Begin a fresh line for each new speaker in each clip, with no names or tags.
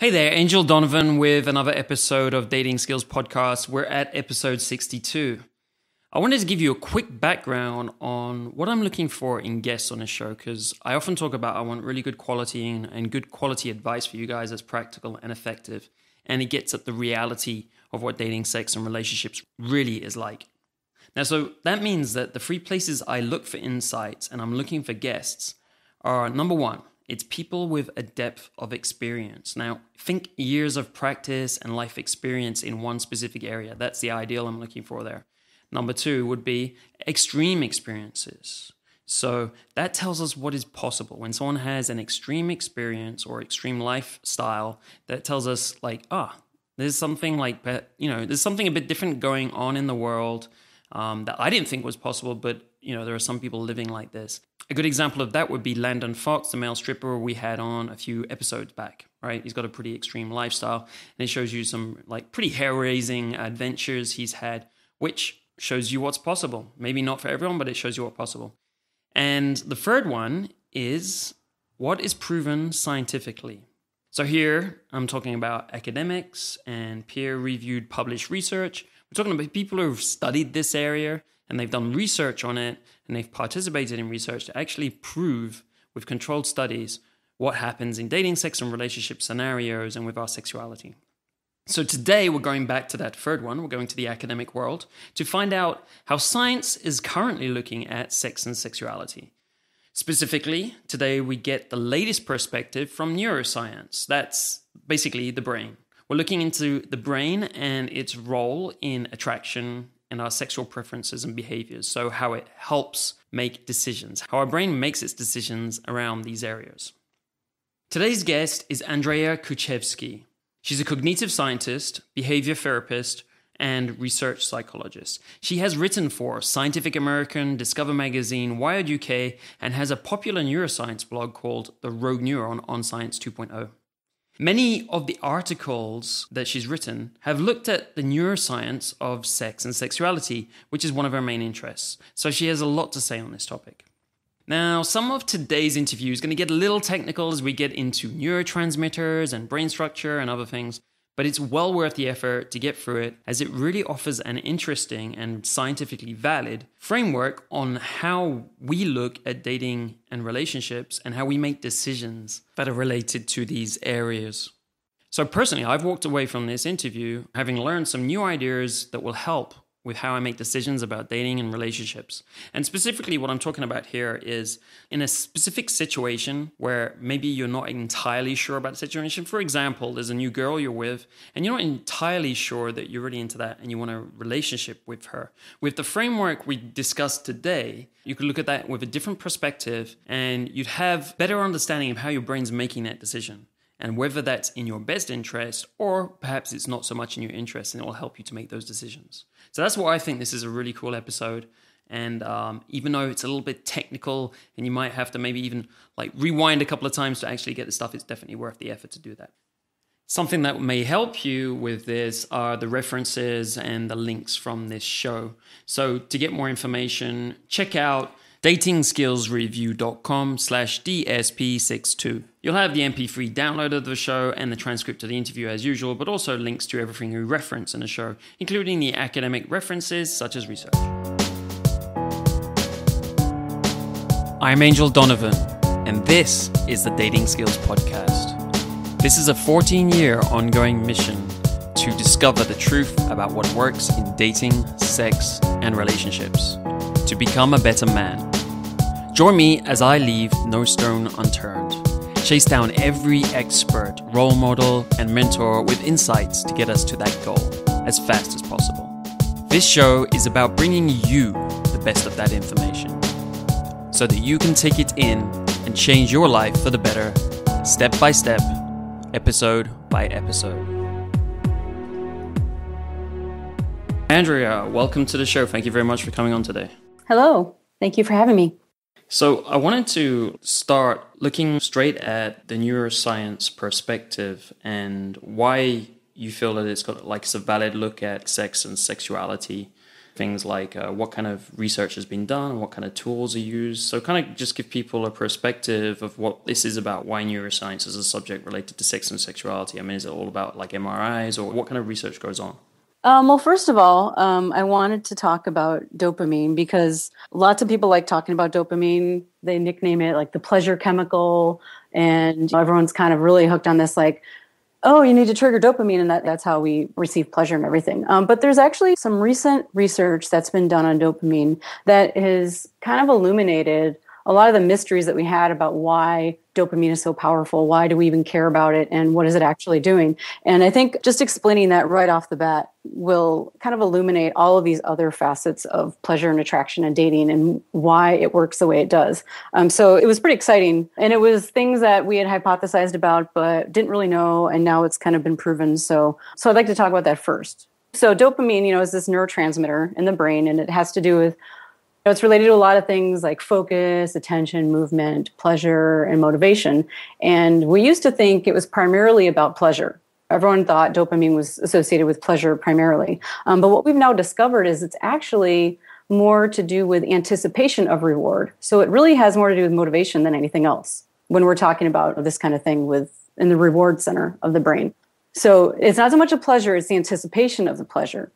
Hey there, Angel Donovan with another episode of Dating Skills Podcast. We're at episode 62. I wanted to give you a quick background on what I'm looking for in guests on this show, because I often talk about I want really good quality and good quality advice for you guys that's practical and effective, and it gets at the reality of what dating, sex, and relationships really is like. Now, so that means that the three places I look for insights and I'm looking for guests are, number one, it's people with a depth of experience. Now, think years of practice and life experience in one specific area. That's the ideal I'm looking for there. Number two would be extreme experiences. So that tells us what is possible. When someone has an extreme experience or extreme lifestyle, that tells us there's something there's something a bit different going on in the world that I didn't think was possible, but there are some people living like this. A good example of that would be Landon Fox, the male stripper we had on a few episodes back, right? He's got a pretty extreme lifestyle, and it shows you some pretty hair-raising adventures he's had, which shows you what's possible. Maybe not for everyone, but it shows you what's possible. And the third one is what is proven scientifically. So here I'm talking about academics and peer-reviewed published research. We're talking about people who've studied this area and they've done research on it and they've participated in research to actually prove with controlled studies what happens in dating, sex, and relationship scenarios and with our sexuality. So today we're going back to that third one. We're going to the academic world to find out how science is currently looking at sex and sexuality. Specifically, today we get the latest perspective from neuroscience. That's basically the brain. We're looking into the brain and its role in attraction and our sexual preferences and behaviors. So how it helps make decisions, how our brain makes its decisions around these areas. Today's guest is Andrea Kuszewski. She's a cognitive scientist, behavior therapist, and research psychologist. She has written for Scientific American, Discover Magazine, Wired UK, and has a popular neuroscience blog called The Rogue Neuron on Science 2.0. Many of the articles that she's written have looked at the neuroscience of sex and sexuality, which is one of her main interests. So she has a lot to say on this topic. Now, some of today's interview is going to get a little technical as we get into neurotransmitters and brain structure and other things, but it's well worth the effort to get through it as it really offers an interesting and scientifically valid framework on how we look at dating and relationships and how we make decisions that are related to these areas. So personally, I've walked away from this interview having learned some new ideas that will help with how I make decisions about dating and relationships. And specifically what I'm talking about here is in a specific situation where maybe you're not entirely sure about the situation. For example, there's a new girl you're with and you're not entirely sure that you're really into that and you want a relationship with her. With the framework we discussed today, you could look at that with a different perspective and you'd have better understanding of how your brain's making that decision, and whether that's in your best interest or perhaps it's not so much in your interest and it will help you to make those decisions. So that's why I think this is a really cool episode. And even though it's a little bit technical and you might have to maybe even rewind a couple of times to actually get the stuff, it's definitely worth the effort to do that. Something that may help you with this are the references and the links from this show. So to get more information, check out datingskillsreview.com/DSP62. You'll have the MP3 download of the show and the transcript of the interview as usual, but also links to everything we reference in the show, including the academic references such as research. I'm Angel Donovan, and this is the Dating Skills Podcast. This is a 14-year ongoing mission to discover the truth about what works in dating, sex, and relationships, to become a better man. Join me as I leave no stone unturned, chase down every expert, role model, and mentor with insights to get us to that goal as fast as possible. This show is about bringing you the best of that information so that you can take it in and change your life for the better, step by step, episode by episode. Andrea, welcome to the show. Thank you very much for coming on today.
Hello. Thank you for having me.
So I wanted to start looking straight at the neuroscience perspective and why you feel that it's a valid look at sex and sexuality. things like what kind of research has been done, what kind of tools are used. So kind of just give people a perspective of what this is about, why neuroscience is a subject related to sex and sexuality. I mean, is it all about like MRIs, or what kind of research goes on?
Well, first of all, I wanted to talk about dopamine because lots of people like talking about dopamine. They nickname it like the pleasure chemical, and everyone's kind of really hooked on this like, oh, you need to trigger dopamine, and that's how we receive pleasure and everything. But there's actually some recent research that's been done on dopamine that has kind of illuminated a lot of the mysteries that we had about why dopamine is so powerful. Why do we even care about it? And what is it actually doing? And I think just explaining that right off the bat will kind of illuminate all of these other facets of pleasure and attraction and dating and why it works the way it does. So it was pretty exciting. And it was things that we had hypothesized about, but didn't really know. And now it's kind of been proven. So I'd like to talk about that first. So dopamine, is this neurotransmitter in the brain, and it has to do with it's related to a lot of things like focus, attention, movement, pleasure, and motivation. And we used to think it was primarily about pleasure. Everyone thought dopamine was associated with pleasure primarily. But what we've now discovered is it's actually more to do with anticipation of reward. So it really has more to do with motivation than anything else when we're talking about this kind of thing in the reward center of the brain. So it's not so much a pleasure, it's the anticipation of the pleasure.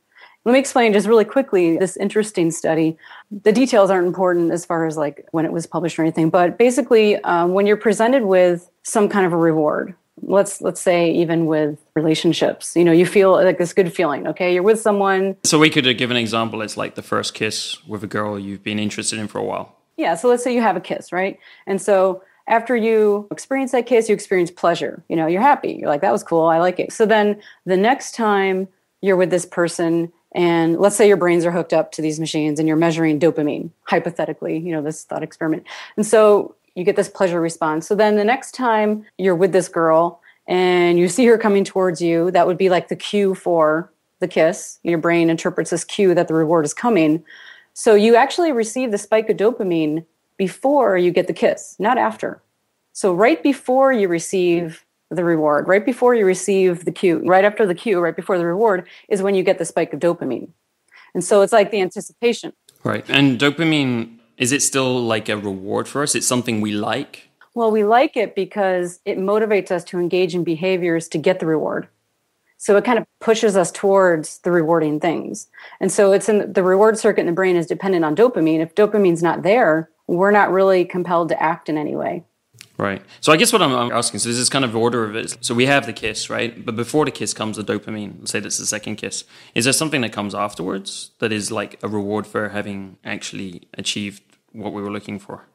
Let me explain just really quickly this interesting study. The details aren't important as far as like when it was published or anything, but basically when you're presented with some kind of a reward, let's say even with relationships, you feel like this good feeling, okay? You're with someone.
So we could give an example. It's like the first kiss with a girl you've been interested in for a while.
Yeah, so let's say you have a kiss, right? And so after you experience that kiss, you experience pleasure. You're happy. You're like, that was cool. I like it. So then the next time you're with this person, and let's say your brains are hooked up to these machines and you're measuring dopamine, hypothetically, this thought experiment. And so you get this pleasure response. So then the next time you're with this girl and you see her coming towards you, that would be like the cue for the kiss. Your brain interprets this cue that the reward is coming. So you actually receive the spike of dopamine before you get the kiss, not after. So right before you receive the reward, right before you receive the cue, right after the cue, right before the reward is when you get the spike of dopamine. And so it's like the anticipation.
Right. And dopamine, is it still like a reward for us? It's something we like?
Well, we like it because it motivates us to engage in behaviors to get the reward. So it kind of pushes us towards the rewarding things. And so it's in the reward circuit in the brain is dependent on dopamine. If dopamine's not there, we're not really compelled to act in any way.
Right. So I guess what I'm asking, so this is kind of order of it. So we have the kiss, right? But before the kiss comes the dopamine. Let's say that's the second kiss. Is there something that comes afterwards that is like a reward for having actually achieved what we were looking for?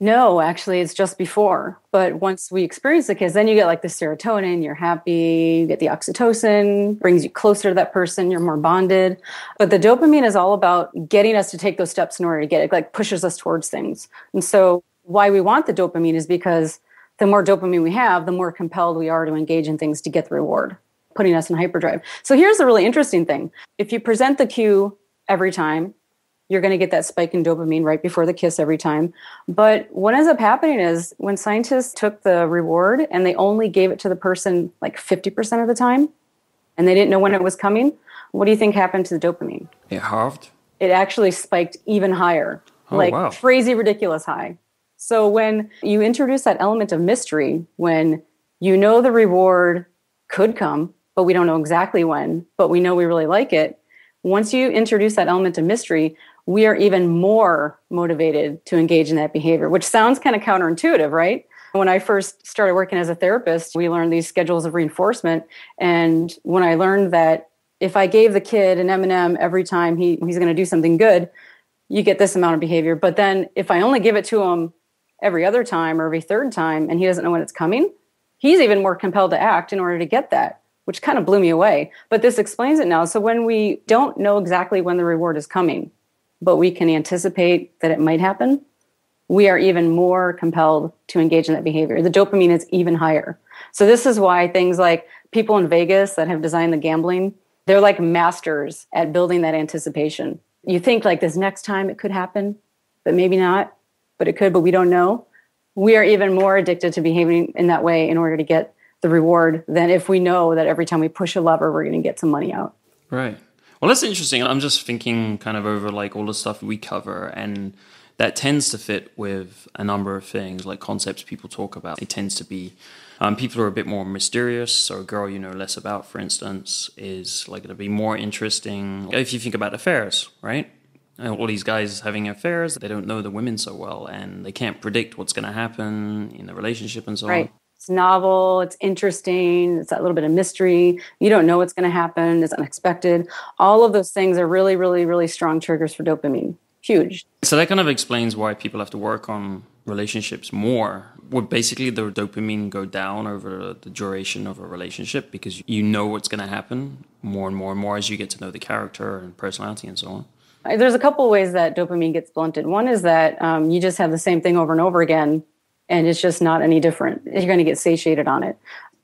No, actually, it's just before. But once we experience the kiss, then you get like the serotonin, you're happy, you get the oxytocin, brings you closer to that person, you're more bonded. But the dopamine is all about getting us to take those steps in order to get it, like pushes us towards things. And so why we want the dopamine is because the more dopamine we have, the more compelled we are to engage in things to get the reward, putting us in hyperdrive. So here's the really interesting thing. If you present the cue every time, you're going to get that spike in dopamine right before the kiss every time. But what ends up happening is when scientists took the reward and they only gave it to the person like 50% of the time, and they didn't know when it was coming, what do you think happened to the dopamine?
It halved?
It actually spiked even higher,
wow.
Crazy, ridiculous high. So when you introduce that element of mystery, when you know the reward could come, but we don't know exactly when, but we know we really like it, once you introduce that element of mystery, we are even more motivated to engage in that behavior, which sounds kind of counterintuitive, right? When I first started working as a therapist, we learned these schedules of reinforcement. And when I learned that if I gave the kid an M&M every time he's going to do something good, you get this amount of behavior. But then if I only give it to him every other time or every third time and he doesn't know when it's coming, he's even more compelled to act in order to get that, which kind of blew me away. But this explains it now. So when we don't know exactly when the reward is coming, but we can anticipate that it might happen, we are even more compelled to engage in that behavior. The dopamine is even higher. So this is why things like people in Vegas that have designed the gambling, they're like masters at building that anticipation. You think like this next time it could happen, but maybe not, but it could, but we don't know. We are even more addicted to behaving in that way in order to get the reward than if we know that every time we push a lever, we're going to get some money out.
Right. Well, that's interesting. I'm just thinking kind of over like all the stuff we cover, and that tends to fit with a number of things, like concepts people talk about. It tends to be people who are a bit more mysterious. So a girl you know less about, for instance, is like going to be more interesting. If you think about affairs, right? All these guys having affairs, they don't know the women so well, and they can't predict what's going to happen in the relationship and so on.
It's novel, it's interesting, it's that little bit of mystery. You don't know what's going to happen, it's unexpected. All of those things are really, really, really strong triggers for dopamine. Huge.
So that kind of explains why people have to work on relationships more. Would basically the dopamine go down over the duration of a relationship because you know what's going to happen more and more and more as you get to know the character and personality and so on?
There's a couple of ways that dopamine gets blunted. One is that you just have the same thing over and over again, and it's just not any different. You're going to get satiated on it.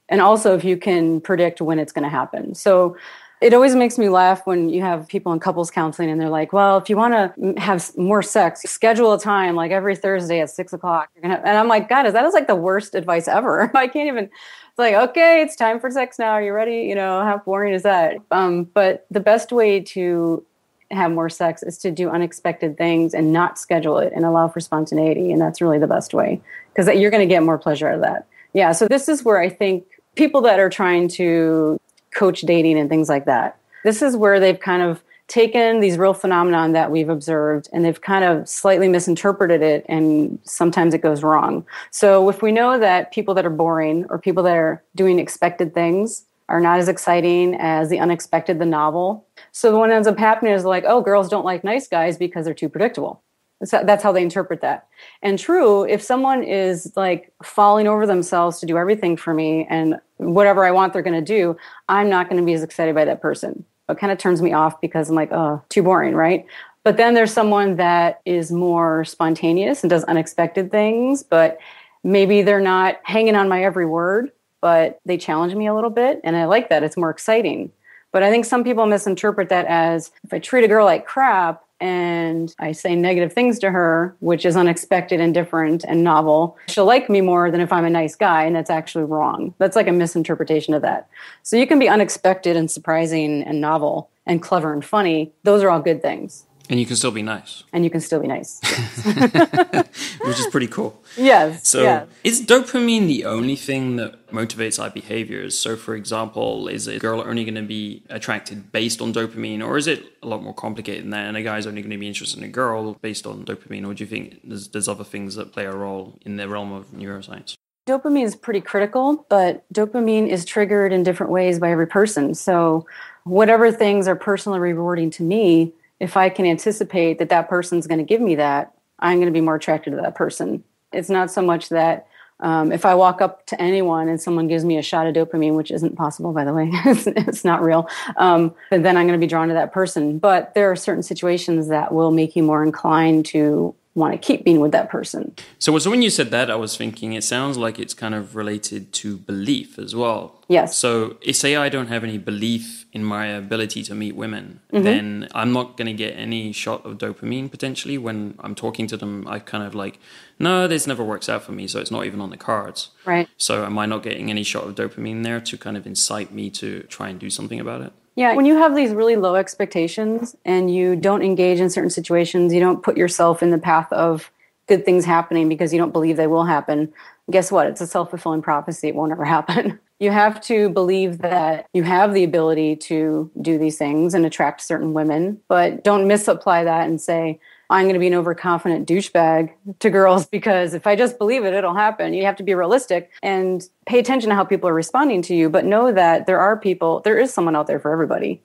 And also if you can predict when it's going to happen. So it always makes me laugh when you have people in couples counseling and they're like, well, if you want to have more sex, schedule a time like every Thursday at 6:00. And I'm like, God, that is like the worst advice ever. I can't even, it's like, okay, it's time for sex now. Are you ready? You know, how boring is that? But the best way to have more sex is to do unexpected things and not schedule it and allow for spontaneity. And that's really the best way because you're going to get more pleasure out of that. Yeah. So this is where I think people that are trying to coach dating and things like that, this is where they've kind of taken these real phenomenon that we've observed and they've kind of slightly misinterpreted it, and sometimes it goes wrong. So if we know that people that are boring or people that are doing expected things are not as exciting as the unexpected, the novel. So what ends up happening is like, oh, girls don't like nice guys because they're too predictable. That's how they interpret that. And true, if someone is like falling over themselves to do everything for me and whatever I want they're going to do, I'm not going to be as excited by that person. It kind of turns me off because I'm like, oh, too boring, right? But then there's someone that is more spontaneous and does unexpected things, but maybe they're not hanging on my every word, but they challenge me a little bit. And I like that. It's more exciting. But I think some people misinterpret that as if I treat a girl like crap and I say negative things to her, which is unexpected and different and novel, she'll like me more than if I'm a nice guy. And that's actually wrong. That's like a misinterpretation of that. So you can be unexpected and surprising and novel and clever and funny. Those are all good things.
And you can still be nice.
And you can still be nice.
Yes. Which is pretty cool.
Yes.
So
yes.
Is dopamine the only thing that motivates our behaviors? So for example, is a girl only going to be attracted based on dopamine, or is it a lot more complicated than that? And a guy's only going to be interested in a girl based on dopamine? Or do you think there's other things that play a role in the realm of neuroscience?
Dopamine is pretty critical, but dopamine is triggered in different ways by every person. So whatever things are personally rewarding to me, if I can anticipate that that person's going to give me that, I'm going to be more attracted to that person. It's not so much that if I walk up to anyone and someone gives me a shot of dopamine, which isn't possible, by the way, it's not real, then I'm going to be drawn to that person. But there are certain situations that will make you more inclined to want to keep being with that person.
So when you said that, I was thinking it sounds like it's kind of related to belief as well.
Yes.
So if say I don't have any belief in my ability to meet women, then I'm not going to get any shot of dopamine potentially when I'm talking to them. I kind of like, no, this never works out for me, so it's not even on the cards.
Right.
So am I not getting any shot of dopamine there to kind of incite me to try and do something about it?
Yeah, when you have these really low expectations and you don't engage in certain situations, you don't put yourself in the path of good things happening because you don't believe they will happen, guess what? It's a self-fulfilling prophecy. It won't ever happen. You have to believe that you have the ability to do these things and attract certain women, but don't misapply that and say, I'm going to be an overconfident douchebag to girls because if I just believe it, it'll happen. You have to be realistic and pay attention to how people are responding to you, but know that there is someone out there for everybody.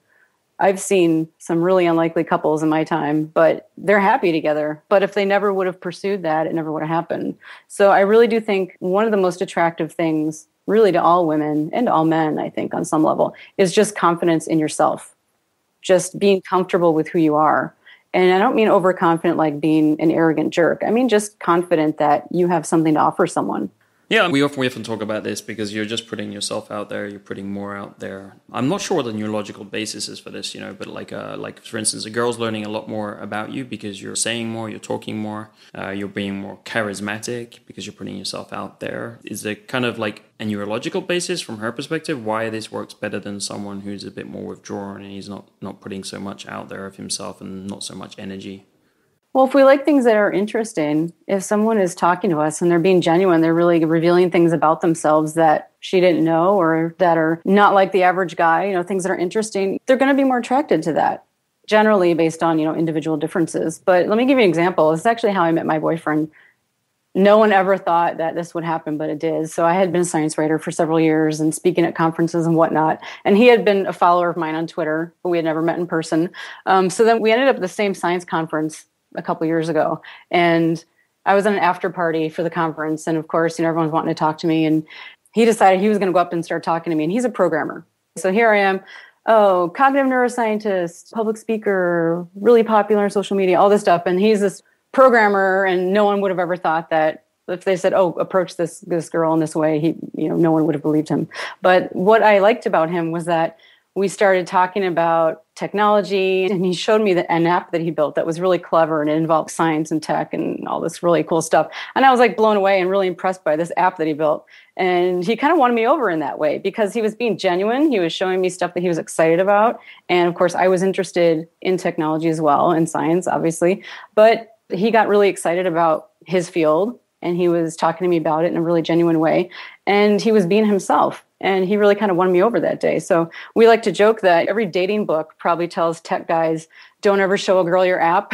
I've seen some really unlikely couples in my time, but they're happy together. But if they never would have pursued that, it never would have happened. So I really do think one of the most attractive things really to all women and all men, I think on some level, is just confidence in yourself, just being comfortable with who you are. And I don't mean overconfident like being an arrogant jerk. I mean just confident that you have something to offer someone.
Yeah, we often talk about this because you're just putting yourself out there, you're putting more out there. I'm not sure what the neurological basis is for this, but like for instance, a girl's learning a lot more about you because you're saying more, you're talking more, you're being more charismatic because you're putting yourself out there. Is there kind of like a neurological basis from her perspective why this works better than someone who's a bit more withdrawn and he's not putting so much out there of himself and not so much energy?
Well, if we like things that are interesting, if someone is talking to us and they're being genuine, they're really revealing things about themselves that she didn't know or that are not like the average guy, things that are interesting, they're going to be more attracted to that, generally based on, individual differences. But let me give you an example. This is actually how I met my boyfriend. No one ever thought that this would happen, but it did. So I had been a science writer for several years and speaking at conferences and whatnot. And he had been a follower of mine on Twitter, but we had never met in person. So then we ended up at the same science conference a couple years ago. And I was at an after party for the conference. And of course, everyone's wanting to talk to me. And he decided he was going to go up and start talking to me. And he's a programmer. So here I am. Oh, cognitive neuroscientist, public speaker, really popular on social media, all this stuff. And he's this programmer. And no one would have ever thought that if they said, oh, approach this girl in this way, no one would have believed him. But what I liked about him was that we started talking about technology, and he showed me an app that he built that was really clever, and it involved science and tech and all this really cool stuff. And I was like blown away and really impressed by this app that he built. And he kind of won me over in that way because he was being genuine. He was showing me stuff that he was excited about. And of course, I was interested in technology as well, and science, obviously. But he got really excited about his field, and he was talking to me about it in a really genuine way. And he was being himself. And he really kind of won me over that day. So we like to joke that every dating book probably tells tech guys, don't ever show a girl your app.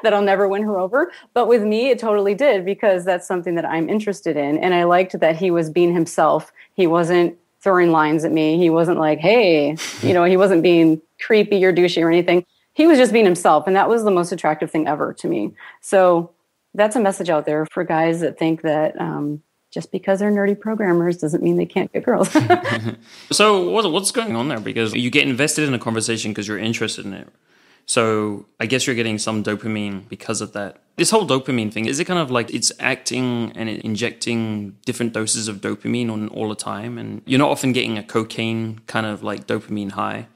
That'll never win her over. But with me, it totally did, because that's something that I'm interested in. And I liked that he was being himself. He wasn't throwing lines at me. He wasn't like, hey, he wasn't being creepy or douchey or anything. He was just being himself. And that was the most attractive thing ever to me. So that's a message out there for guys that think that just because they're nerdy programmers doesn't mean they can't get girls.
So what's going on there? Because you get invested in a conversation because you're interested in it. So I guess you're getting some dopamine because of that. This whole dopamine thing, is it kind of like it's acting and injecting different doses of dopamine on all the time? And you're not often getting a cocaine kind of like dopamine high.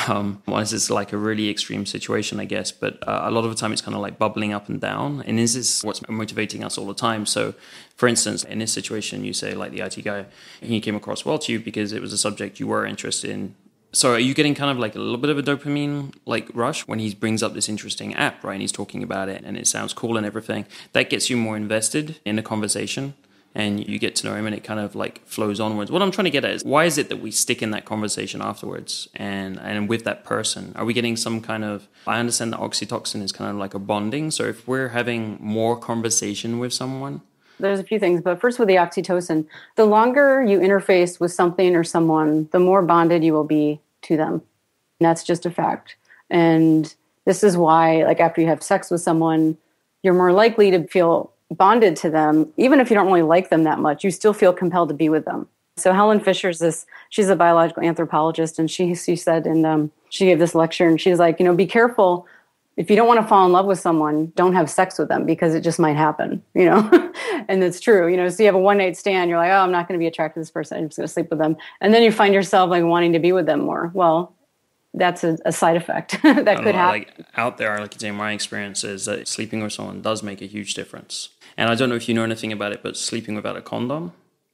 Unless it's like a really extreme situation, I guess. But a lot of the time it's kind of like bubbling up and down. And this is what's motivating us all the time. So, for instance, in this situation, you say like the IT guy, he came across well to you because it was a subject you were interested in. So are you getting kind of like a little bit of a dopamine like rush when he brings up this interesting app, right? And he's talking about it and it sounds cool and everything. That gets you more invested in the conversation. And you get to know him and it kind of like flows onwards. What I'm trying to get at is, why is it that we stick in that conversation afterwards and with that person? Are we getting some kind of, I understand that oxytocin is kind of like a bonding. So if we're having more conversation with someone.
There's a few things, but first with the oxytocin, the longer you interface with something or someone, the more bonded you will be to them. And that's just a fact. And this is why, like after you have sex with someone, you're more likely to feel bonded to them. Even if you don't really like them that much, you still feel compelled to be with them. So Helen Fisher's she's a biological anthropologist, and she said, and she gave this lecture, and she's like, be careful. If you don't want to fall in love with someone, don't have sex with them, because it just might happen, and it's true, so you have a one-night stand, you're like, oh, I'm not going to be attracted to this person, I'm just going to sleep with them. And then you find yourself like wanting to be with them more. Well, that's a side effect that could happen.
Like out there, like in my experience is that sleeping with someone does make a huge difference. And I don't know if you know anything about it, but sleeping without a condom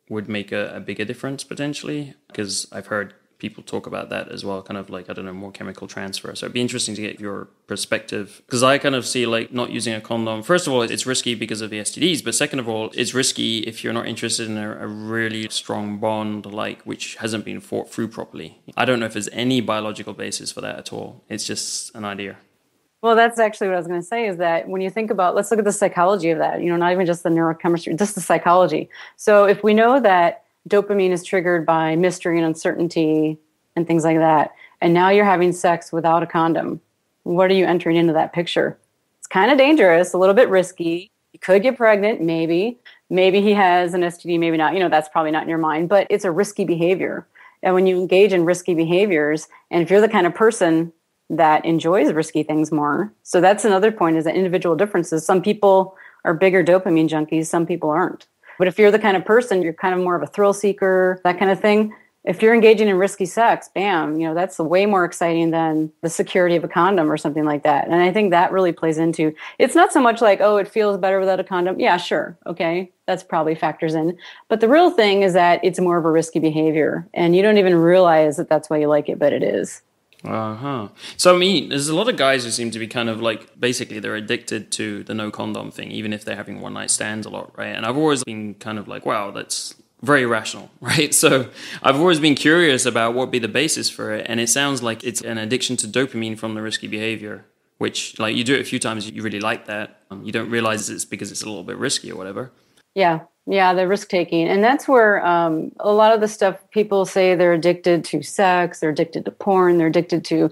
would make a bigger difference potentially, because I've heard people talk about that as well, kind of like, I don't know, more chemical transfer. So it'd be interesting to get your perspective, because I kind of see like not using a condom. First of all, it's risky because of the STDs, but second of all, it's risky if you're not interested in a really strong bond, like which hasn't been thought through properly. I don't know if there's any biological basis for that at all. It's just an idea.
Well, that's actually what I was going to say, is that when you think about, let's look at the psychology of that, not even just the neurochemistry, just the psychology. So if we know that dopamine is triggered by mystery and uncertainty and things like that, and now you're having sex without a condom, what are you entering into that picture? It's kind of dangerous, a little bit risky. You could get pregnant, maybe. Maybe he has an STD, maybe not. That's probably not in your mind, but it's a risky behavior. And when you engage in risky behaviors, and if you're the kind of person that enjoys risky things more. So that's another point, is that individual differences. Some people are bigger dopamine junkies, some people aren't. But if you're the kind of person, you're kind of more of a thrill seeker, that kind of thing. If you're engaging in risky sex, bam, that's way more exciting than the security of a condom or something like that. And I think that really plays into, it's not so much like, oh, it feels better without a condom. Yeah, sure. Okay. That's probably factors in. But the real thing is that it's more of a risky behavior and you don't even realize that that's why you like it, but it is.
Uh-huh. So, I mean, there's a lot of guys who seem to be kind of like, basically they're addicted to the no condom thing, even if they're having one night stands a lot, right? And I've always been kind of like, wow, that's very rational, right? So I've always been curious about what would be the basis for it. And it sounds like it's an addiction to dopamine from the risky behavior, which like you do it a few times, you really like that. You don't realize it's because it's a little bit risky or whatever.
Yeah, the risk taking. And that's where a lot of the stuff people say they're addicted to sex, they're addicted to porn, they're addicted to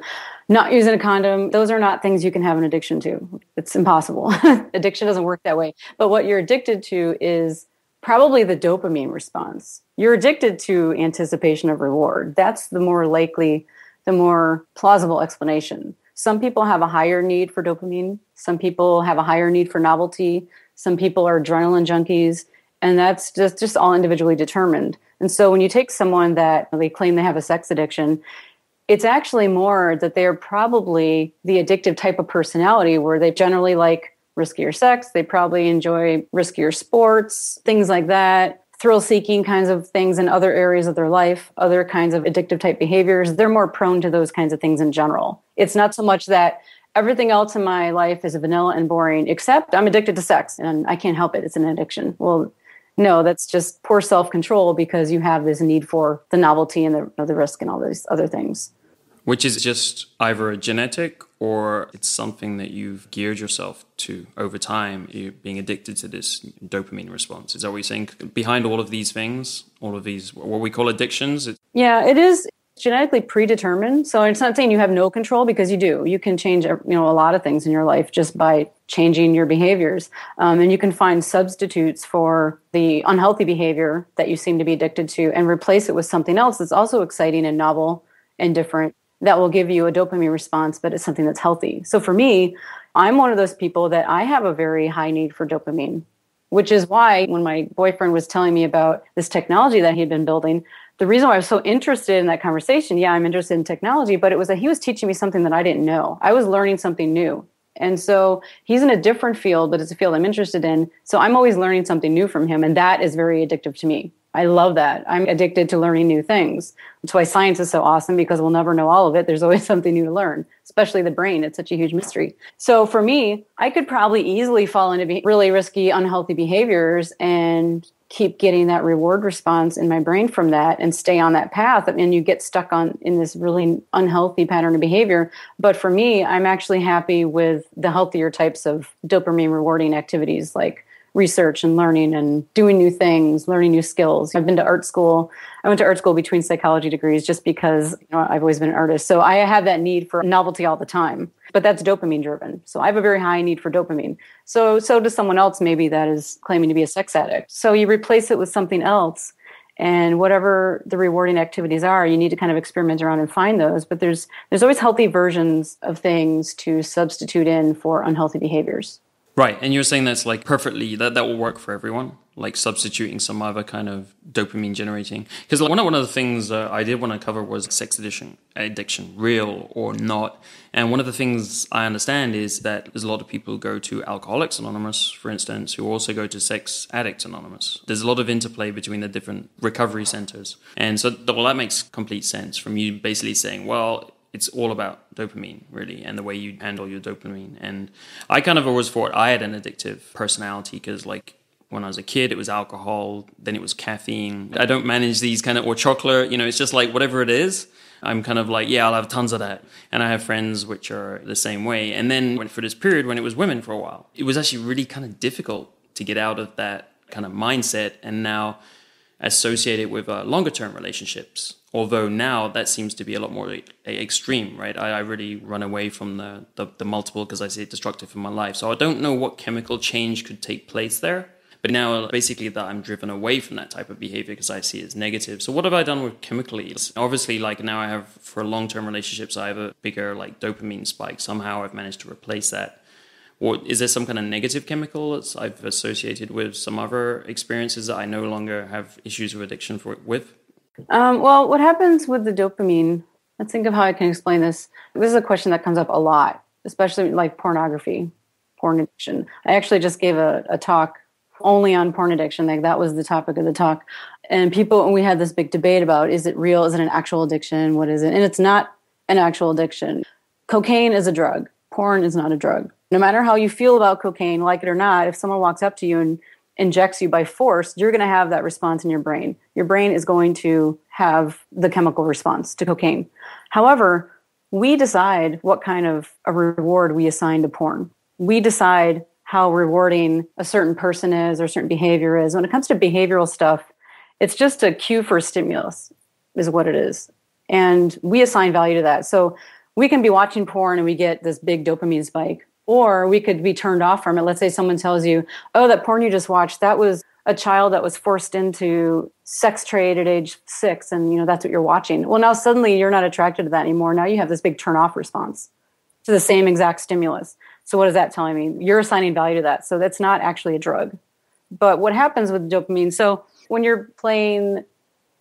not using a condom. Those are not things you can have an addiction to. It's impossible. Addiction doesn't work that way. But what you're addicted to is probably the dopamine response. You're addicted to anticipation of reward. That's the more likely, the more plausible explanation. Some people have a higher need for dopamine. Some people have a higher need for novelty. Some people are adrenaline junkies. And that's just all individually determined. And so when you take someone that they claim they have a sex addiction, it's actually more that they're probably the addictive type of personality where they generally like riskier sex. They probably enjoy riskier sports, things like that, thrill-seeking kinds of things in other areas of their life, other kinds of addictive type behaviors. They're more prone to those kinds of things in general. It's not so much that everything else in my life is vanilla and boring, except I'm addicted to sex and I can't help it. It's an addiction. Well, no, that's just poor self-control because you have this need for the novelty and the risk and all these other things.
Which is just either a genetic or it's something that you've geared yourself to over time, you being addicted to this dopamine response. Is that what you're saying? Behind all of these things, all of these, what we call addictions?
Yeah, it is genetically predetermined. So it's not saying you have no control because you do. You can change a lot of things in your life just by changing your behaviors. And you can find substitutes for the unhealthy behavior that you seem to be addicted to and replace it with something else that's also exciting and novel and different. That will give you a dopamine response, but it's something that's healthy. So for me, I'm one of those people that I have a very high need for dopamine, which is why when my boyfriend was telling me about this technology that he had been building, the reason why I was so interested in that conversation, I'm interested in technology, but it was that he was teaching me something that I didn't know. I was learning something new. And so he's in a different field, but it's a field I'm interested in. So I'm always learning something new from him. And that is very addictive to me. I love that. I'm addicted to learning new things. That's why science is so awesome because we'll never know all of it. There's always something new to learn, especially the brain. It's such a huge mystery. So for me, I could probably easily fall into really risky, unhealthy behaviors and keep getting that reward response in my brain from that and stay on that path. And you get stuck in this really unhealthy pattern of behavior. But for me, I'm actually happy with the healthier types of dopamine rewarding activities like research and learning and doing new things, learning new skills. I've been to art school. I went to art school between psychology degrees just because I've always been an artist. So I have that need for novelty all the time, but that's dopamine driven. So I have a very high need for dopamine. So does someone else maybe that is claiming to be a sex addict. So you replace it with something else. And whatever the rewarding activities are, you need to kind of experiment around and find those. But there's always healthy versions of things to substitute in for unhealthy behaviors.
Right. And you're saying that's like perfectly, that will work for everyone, like substituting some other kind of dopamine generating. Because one of the things I did want to cover was sex addiction, real or not. And one of the things I understand is that there's a lot of people who go to Alcoholics Anonymous, for instance, who also go to Sex Addicts Anonymous. There's a lot of interplay between the different recovery centers. And so, well, that makes complete sense from you basically saying, well, it's all about dopamine, really, and the way you handle your dopamine. And I kind of always thought I had an addictive personality because, like, when I was a kid, it was alcohol, then it was caffeine. I don't manage these kind of, or chocolate, it's just like whatever it is. I'm kind of like, I'll have tons of that. And I have friends which are the same way. And then went for this period when it was women for a while. It was actually really kind of difficult to get out of that kind of mindset and now associate it with longer term relationships. Although now that seems to be a lot more extreme, right? I really run away from the multiple because I see it destructive in my life. So I don't know what chemical change could take place there. But now basically that I'm driven away from that type of behavior because I see it as negative. So what have I done with chemically? Obviously, like now I have, for long-term relationships, I have a bigger like dopamine spike. Somehow I've managed to replace that Or is there some kind of negative chemical that I've associated with some other experiences that I no longer have issues with addiction with?
Well, what happens with the dopamine, let's think of how I can explain this. This is a question that comes up a lot, especially like pornography, porn addiction. I actually just gave a talk only on porn addiction. Like that was the topic of the talk. And we had this big debate about, is it real? Is it an actual addiction? What is it? And it's not an actual addiction. Cocaine is a drug. Porn is not a drug. No matter how you feel about cocaine, like it or not, if someone walks up to you and injects you by force, you're going to have that response in your brain. Your brain is going to have the chemical response to cocaine. However, we decide what kind of a reward we assign to porn. We decide how rewarding a certain person is or a certain behavior is. When it comes to behavioral stuff, it's just a cue for a stimulus is what it is. And we assign value to that. So we can be watching porn and we get this big dopamine spike, or we could be turned off from it. Let's say someone tells you, oh, that porn you just watched, that was a child that was forced into sex trade at age 6, and that's what you're watching. Well, now suddenly you're not attracted to that anymore. Now you have this big turn off response to the same exact stimulus. So what is that telling me? You're assigning value to that. So that's not actually a drug. But what happens with dopamine? So when you're playing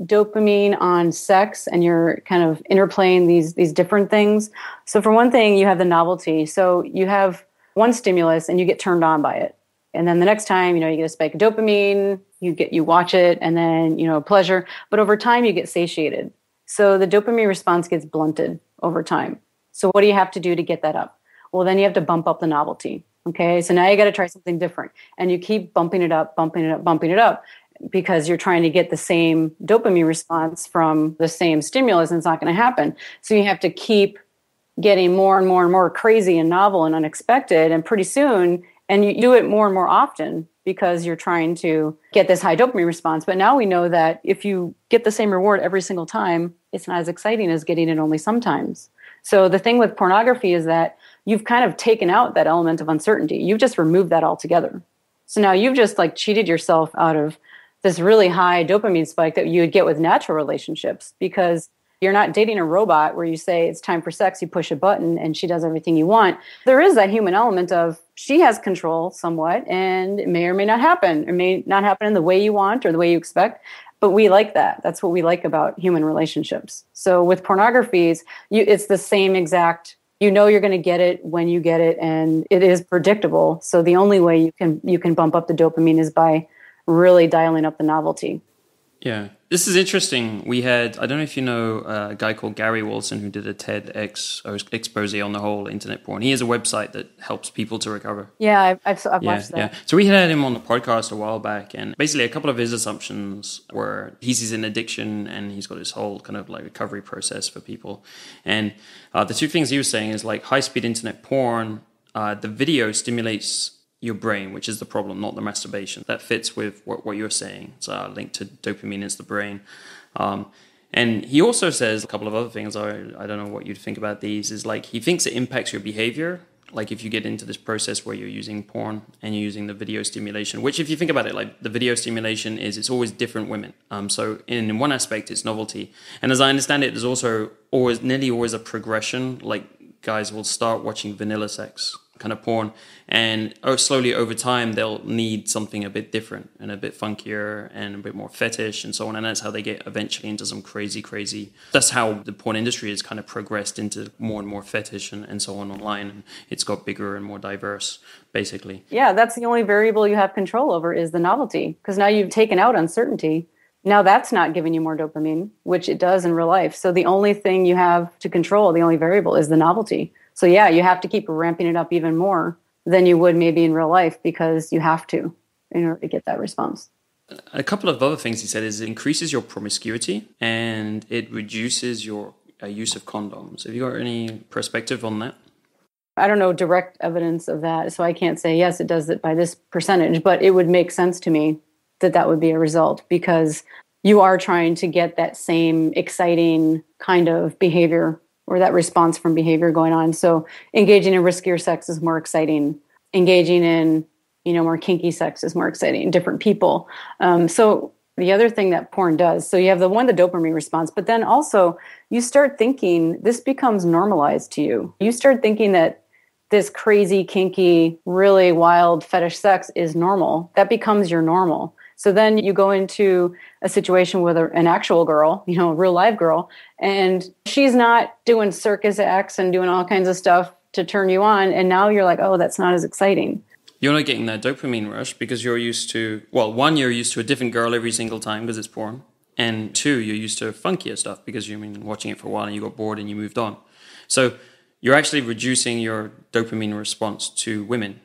dopamine on sex and you're kind of interplaying these different things. So for one thing, you have the novelty. So you have one stimulus and you get turned on by it. And then the next time, you get a spike of dopamine, you watch it, and then, pleasure. But over time, you get satiated. So the dopamine response gets blunted over time. So what do you have to do to get that up? Well, then you have to bump up the novelty. Okay, so now you got to try something different. And you keep bumping it up, bumping it up, bumping it up, because you're trying to get the same dopamine response from the same stimulus, and it's not going to happen. So you have to keep getting more and more and more crazy and novel and unexpected, and pretty soon, and you do it more and more often because you're trying to get this high dopamine response. But now we know that if you get the same reward every single time, it's not as exciting as getting it only sometimes. So the thing with pornography is that you've kind of taken out that element of uncertainty. You've just removed that altogether. So now you've just cheated yourself out of this really high dopamine spike that you would get with natural relationships, because you're not dating a robot where you say it's time for sex, you push a button and she does everything you want. There is that human element of she has control somewhat, and it may or may not happen. It may not happen in the way you want or the way you expect, but we like that. That's what we like about human relationships. So with pornography, it's the same exact, you're going to get it when you get it, and it is predictable. So the only way you can bump up the dopamine is by really dialing up the novelty.
Yeah, this is interesting. We had, I don't know if you know a guy called Gary Wilson who did a TEDx expose on the whole internet porn. He has a website that helps people to recover.
Yeah, I've watched that.
Yeah. So we had him on the podcast a while back, and basically a couple of his assumptions were he's in addiction and he's got this whole kind of recovery process for people. And the two things he was saying is high-speed internet porn, the video stimulates your brain, which is the problem, not the masturbation. That fits with what you're saying. It's linked to dopamine is the brain. And he also says a couple of other things. I don't know what you'd think about these. Is he thinks it impacts your behavior. If you get into this process where you're using porn and you're using the video stimulation, which if you think about it, the video stimulation it's always different women. So in one aspect, it's novelty. And as I understand it, there's also nearly always a progression. Guys will start watching vanilla sex kind of porn, and slowly over time they'll need something a bit different and a bit funkier and a bit more fetish and so on, and that's how they get eventually into some crazy. That's how the porn industry has kind of progressed into more and more fetish and so on online, and it's got bigger and more diverse basically.
Yeah, that's the only variable you have control over is the novelty, because now you've taken out uncertainty. Now that's not giving you more dopamine, which it does in real life. So the only thing you have to control, the only variable, is the novelty. So yeah, you have to keep ramping it up even more than you would maybe in real life, because you have to in order to get that response.
A couple of other things he said is it increases your promiscuity and it reduces your use of condoms. Have you got any perspective on that?
I don't know direct evidence of that, so I can't say, yes, it does it by this percentage, but it would make sense to me that would be a result, because you are trying to get that same exciting kind of behavior or that response from behavior going on. So engaging in riskier sex is more exciting. Engaging in, more kinky sex is more exciting. Different people. So the other thing that porn does, so you have the dopamine response, but then also you start thinking this becomes normalized to you. You start thinking that this crazy, kinky, really wild fetish sex is normal. That becomes your normal. So then you go into a situation with an actual girl, a real live girl, and she's not doing circus acts and doing all kinds of stuff to turn you on. And now you're like, oh, that's not as exciting.
You're not getting that dopamine rush because you're used to, well, one, you're used to a different girl every single time because it's porn. And two, you're used to funkier stuff because you've been watching it for a while and you got bored and you moved on. So you're actually reducing your dopamine response to women,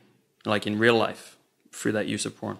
like in real life, through that use of porn.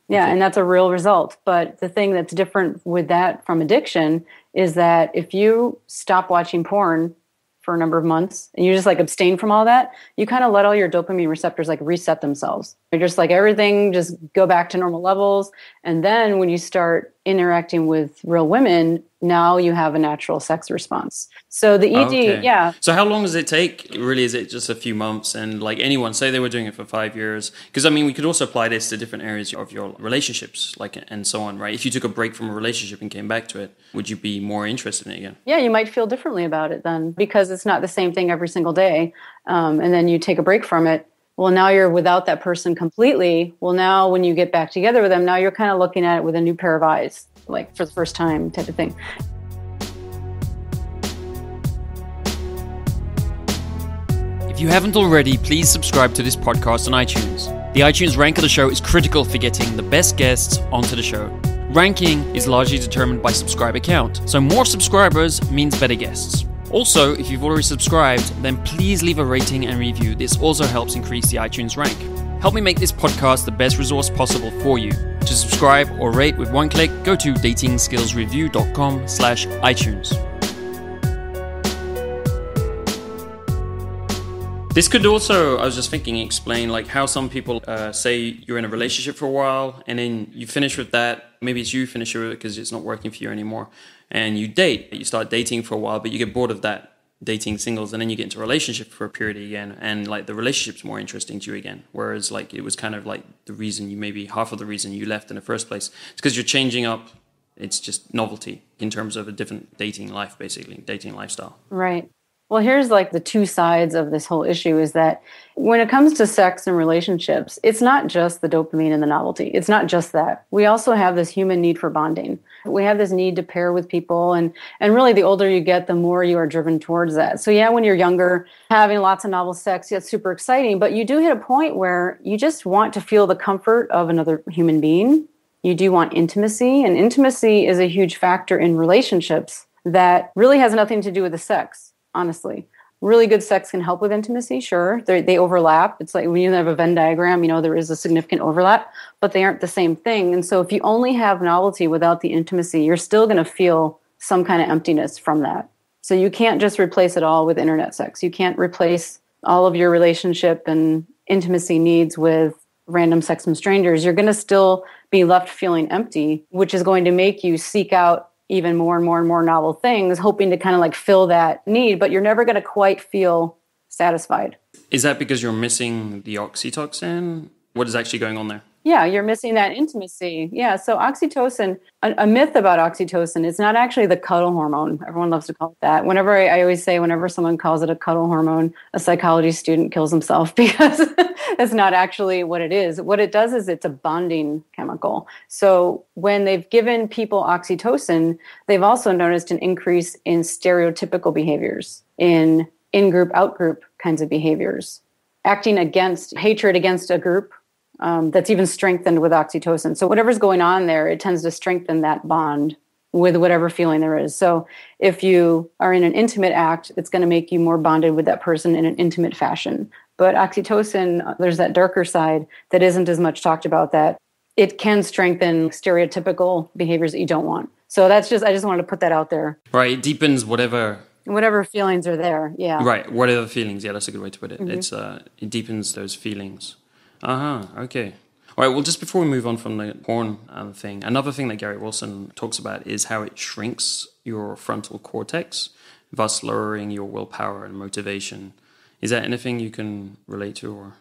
Yeah, and that's a real result. But the thing that's different with that from addiction is that if you stop watching porn for a number of months and you just like abstain from all that, you kind of let all your dopamine receptors like reset themselves. You're just like everything just go back to normal levels. And then when you start interacting with real women, now you have a natural sex response. So the ED, yeah.
So how long does it take? Really, is it just a few months? And like anyone, say they were doing it for 5 years. Because I mean, we could also apply this to different areas of your relationships, like and so on, right? If you took a break from a relationship and came back to it, would you be more interested in it again?
Yeah, you might feel differently about it then because it's not the same thing every single day. And then you take a break from it. Well, now you're without that person completely. Well, now when you get back together with them, now you're kind of looking at it with a new pair of eyes, like for the first time type of thing.
If you haven't already, please subscribe to this podcast on iTunes. The iTunes rank of the show is critical for getting the best guests onto the show. Ranking is largely determined by subscriber count, so more subscribers means better guests. Also, if you've already subscribed, then please leave a rating and review. This also helps increase the iTunes rank. Help me make this podcast the best resource possible for you. To subscribe or rate with one click, go to datingskillsreview.com/iTunes. This could also, I was just thinking, explain like how some people say you're in a relationship for a while and then you finish with that. Maybe it's you finish with it because it's not working for you anymore. And you date. You start dating for a while, but you get bored of that dating singles and then you get into a relationship for a period again. And like the relationship's more interesting to you again. Whereas like it was kind of like the reason you maybe half of the reason you left in the first place. It's because you're changing up. It's just novelty in terms of a different dating life, basically, dating lifestyle.
Right. Well, here's like the two sides of this whole issue is that when it comes to sex and relationships, it's not just the dopamine and the novelty. It's not just that. We also have this human need for bonding. We have this need to pair with people. And really, the older you get, the more you are driven towards that. So yeah, when you're younger, having lots of novel sex, that's super exciting. But you do hit a point where you just want to feel the comfort of another human being. You do want intimacy. And intimacy is a huge factor in relationships that really has nothing to do with the sex. Honestly, really good sex can help with intimacy. Sure, they overlap. It's like when you have a Venn diagram, there is a significant overlap, but they aren't the same thing. And so if you only have novelty without the intimacy, you're still going to feel some kind of emptiness from that. So you can't just replace it all with internet sex. You can't replace all of your relationship and intimacy needs with random sex from strangers. You're going to still be left feeling empty, which is going to make you seek out even more and more and more novel things, hoping to kind of like fill that need, but you're never going to quite feel satisfied.
Is that because you're missing the oxytocin? What is actually going on there?
Yeah, you're missing that intimacy. Yeah, so oxytocin, a myth about oxytocin, it's not actually the cuddle hormone. Everyone loves to call it that. Whenever I always say, whenever someone calls it a cuddle hormone, a psychology student kills himself because it's not actually what it is. What it does is it's a bonding chemical. So when they've given people oxytocin, they've also noticed an increase in stereotypical behaviors, in in-group, out-group kinds of behaviors, acting against, hatred against a group, that's even strengthened with oxytocin. So whatever's going on there, it tends to strengthen that bond with whatever feeling there is. So if you are in an intimate act, it's going to make you more bonded with that person in an intimate fashion. But oxytocin, there's that darker side that isn't as much talked about, that it can strengthen stereotypical behaviors that you don't want. So I just wanted to put that out there.
Right. It deepens whatever
feelings are there. Yeah.
Right. Whatever feelings. Yeah, that's a good way to put it.
Mm-hmm.
It deepens those feelings. Okay. All right, well, just before we move on from the porn thing, another thing that Gary Wilson talks about is how it shrinks your frontal cortex, thus lowering your willpower and motivation. Is that anything you can relate to? Or?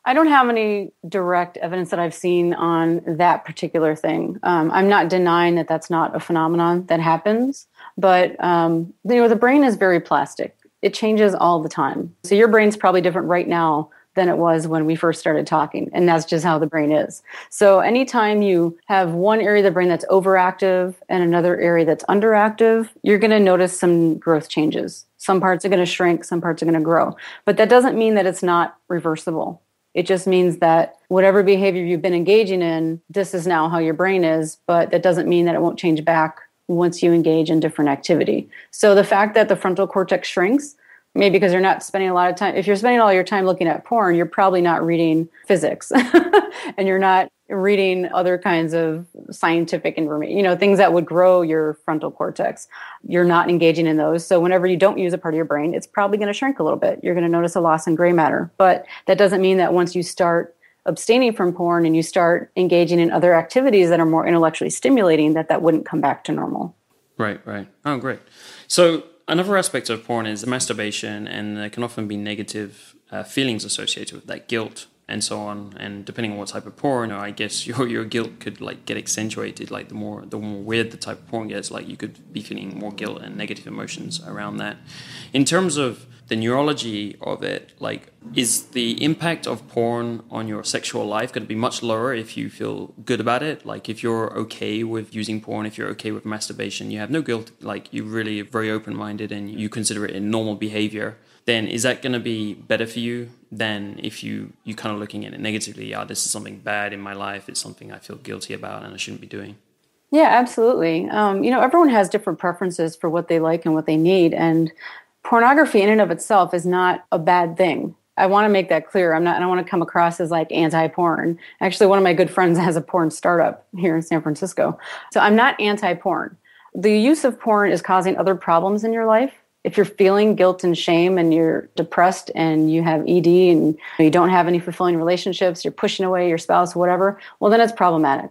I don't have any direct evidence that I've seen on that particular thing. I'm not denying that that's not a phenomenon that happens, but the brain is very plastic. it changes all the time. So your brain's probably different right now than it was when we first started talking. And that's just how the brain is. So anytime you have one area of the brain that's overactive and another area that's underactive, you're going to notice some growth changes. Some parts are going to shrink, some parts are going to grow. But that doesn't mean that it's not reversible. It just means that whatever behavior you've been engaging in, this is now how your brain is, but that doesn't mean that it won't change back once you engage in different activity. So the fact that the frontal cortex shrinks, maybe because you're not spending a lot of time, if you're spending all your time looking at porn, you're probably not reading physics and you're not reading other kinds of scientific information, things that would grow your frontal cortex. You're not engaging in those. So whenever you don't use a part of your brain, it's probably going to shrink a little bit. You're going to notice a loss in gray matter. But that doesn't mean that once you start abstaining from porn and you start engaging in other activities that are more intellectually stimulating, that wouldn't come back to normal.
Right. Oh, great. So another aspect of porn is masturbation, and there can often be negative feelings associated with that, guilt and so on. And depending on what type of porn, I guess your guilt could get accentuated. Like the more weird the type of porn gets, you could be feeling more guilt and negative emotions around that. In terms of the neurology of it, is the impact of porn on your sexual life going to be much lower if you feel good about it? If you're okay with using porn, if you're okay with masturbation, you have no guilt, you're really very open-minded and you consider it a normal behavior, then is that going to be better for you than if you kind of looking at it negatively? This is something bad in my life. It's something I feel guilty about and I shouldn't be doing.
Yeah, absolutely. Everyone has different preferences for what they like and what they need. And pornography in and of itself is not a bad thing. I want to make that clear. I don't want to come across as anti-porn. Actually, one of my good friends has a porn startup here in San Francisco. So I'm not anti-porn. The use of porn is causing other problems in your life. If you're feeling guilt and shame and you're depressed and you have ED and you don't have any fulfilling relationships, you're pushing away your spouse, whatever, well, then it's problematic.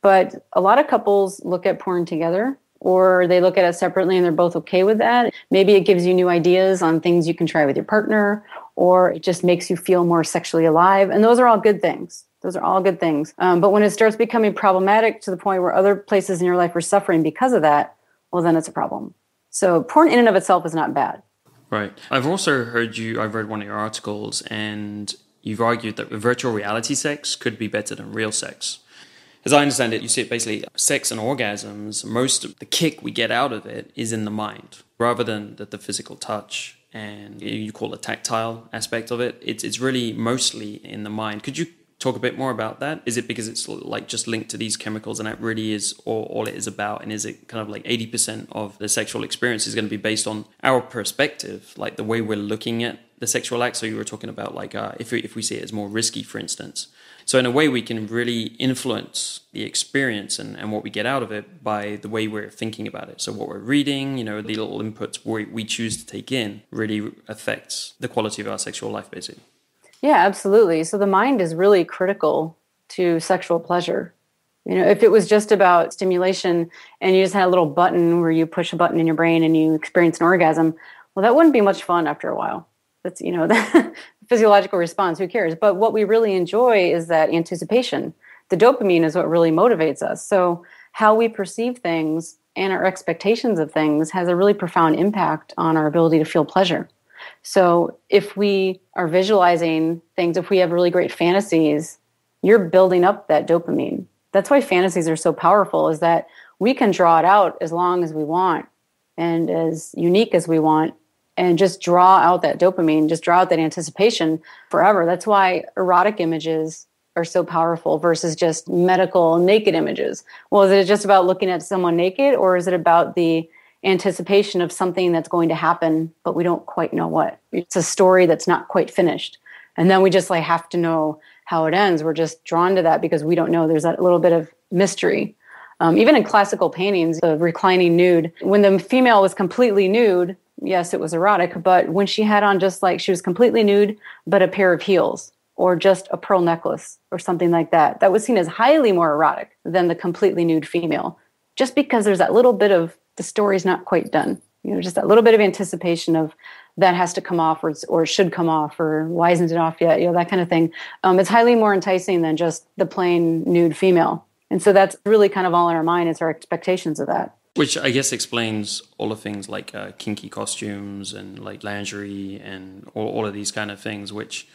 But a lot of couples look at porn together, or they look at it separately and they're both okay with that. Maybe it gives you new ideas on things you can try with your partner, or it just makes you feel more sexually alive. And those are all good things. But when it starts becoming problematic to the point where other places in your life are suffering because of that, well, then it's a problem. So porn in and of itself is not bad.
Right. I've also I've read one of your articles, and you've argued that virtual reality sex could be better than real sex. As I understand it, you see it basically, sex and orgasms, most of the kick we get out of it is in the mind, rather than the physical touch, and you call it tactile aspect of it. It's really mostly in the mind. Could you talk a bit more about that? Is it because it's just linked to these chemicals and that really is all it is about? And is it kind of 80% of the sexual experience is going to be based on our perspective, the way we're looking at the sexual act? So you were talking about if we see it as more risky, for instance. So in a way, we can really influence the experience and what we get out of it by the way we're thinking about it. So what we're reading, the little inputs we choose to take in really affects the quality of our sexual life, basically.
Yeah, absolutely. So the mind is really critical to sexual pleasure. If it was just about stimulation and you just had a little button where you push a button in your brain and you experience an orgasm, well, that wouldn't be much fun after a while. That's, the physiological response, who cares? But what we really enjoy is that anticipation. The dopamine is what really motivates us. So how we perceive things and our expectations of things has a really profound impact on our ability to feel pleasure. So if we are visualizing things, if we have really great fantasies, you're building up that dopamine. That's why fantasies are so powerful, is that we can draw it out as long as we want and as unique as we want, and just draw out that dopamine, just draw out that anticipation forever. That's why erotic images are so powerful versus just medical naked images. Well, is it just about looking at someone naked, or is it about the anticipation of something that's going to happen, but we don't quite know what? It's a story that's not quite finished. And then we just have to know how it ends. We're just drawn to that because we don't know. There's that little bit of mystery. Even in classical paintings of reclining nude, when the female was completely nude, yes, it was erotic, but when she had on just she was completely nude, but a pair of heels or just a pearl necklace or something like that, that was seen as highly more erotic than the completely nude female, just because there's that little bit of the story's not quite done. Just that little bit of anticipation of that has to come off or should come off, or why isn't it off yet? That kind of thing. It's highly more enticing than just the plain nude female. And so that's really kind of all in our mind. It's our expectations of that.
Which I guess explains all the things like kinky costumes and like lingerie and all of these kind of things, which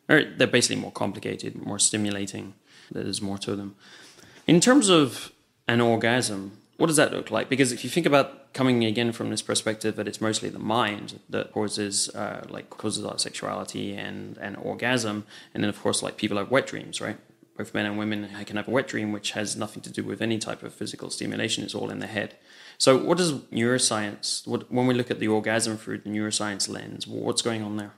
they're basically more complicated, more stimulating. There's more to them. In terms of an orgasm, what does that look like? Because if you think about coming again from this perspective that it's mostly the mind that causes our sexuality and orgasm, and then of course like people have wet dreams, right? Both men and women can have a wet dream, which has nothing to do with any type of physical stimulation. It's all in the head. So what does neuroscience, when we look at the orgasm through the neuroscience lens, what's going on there?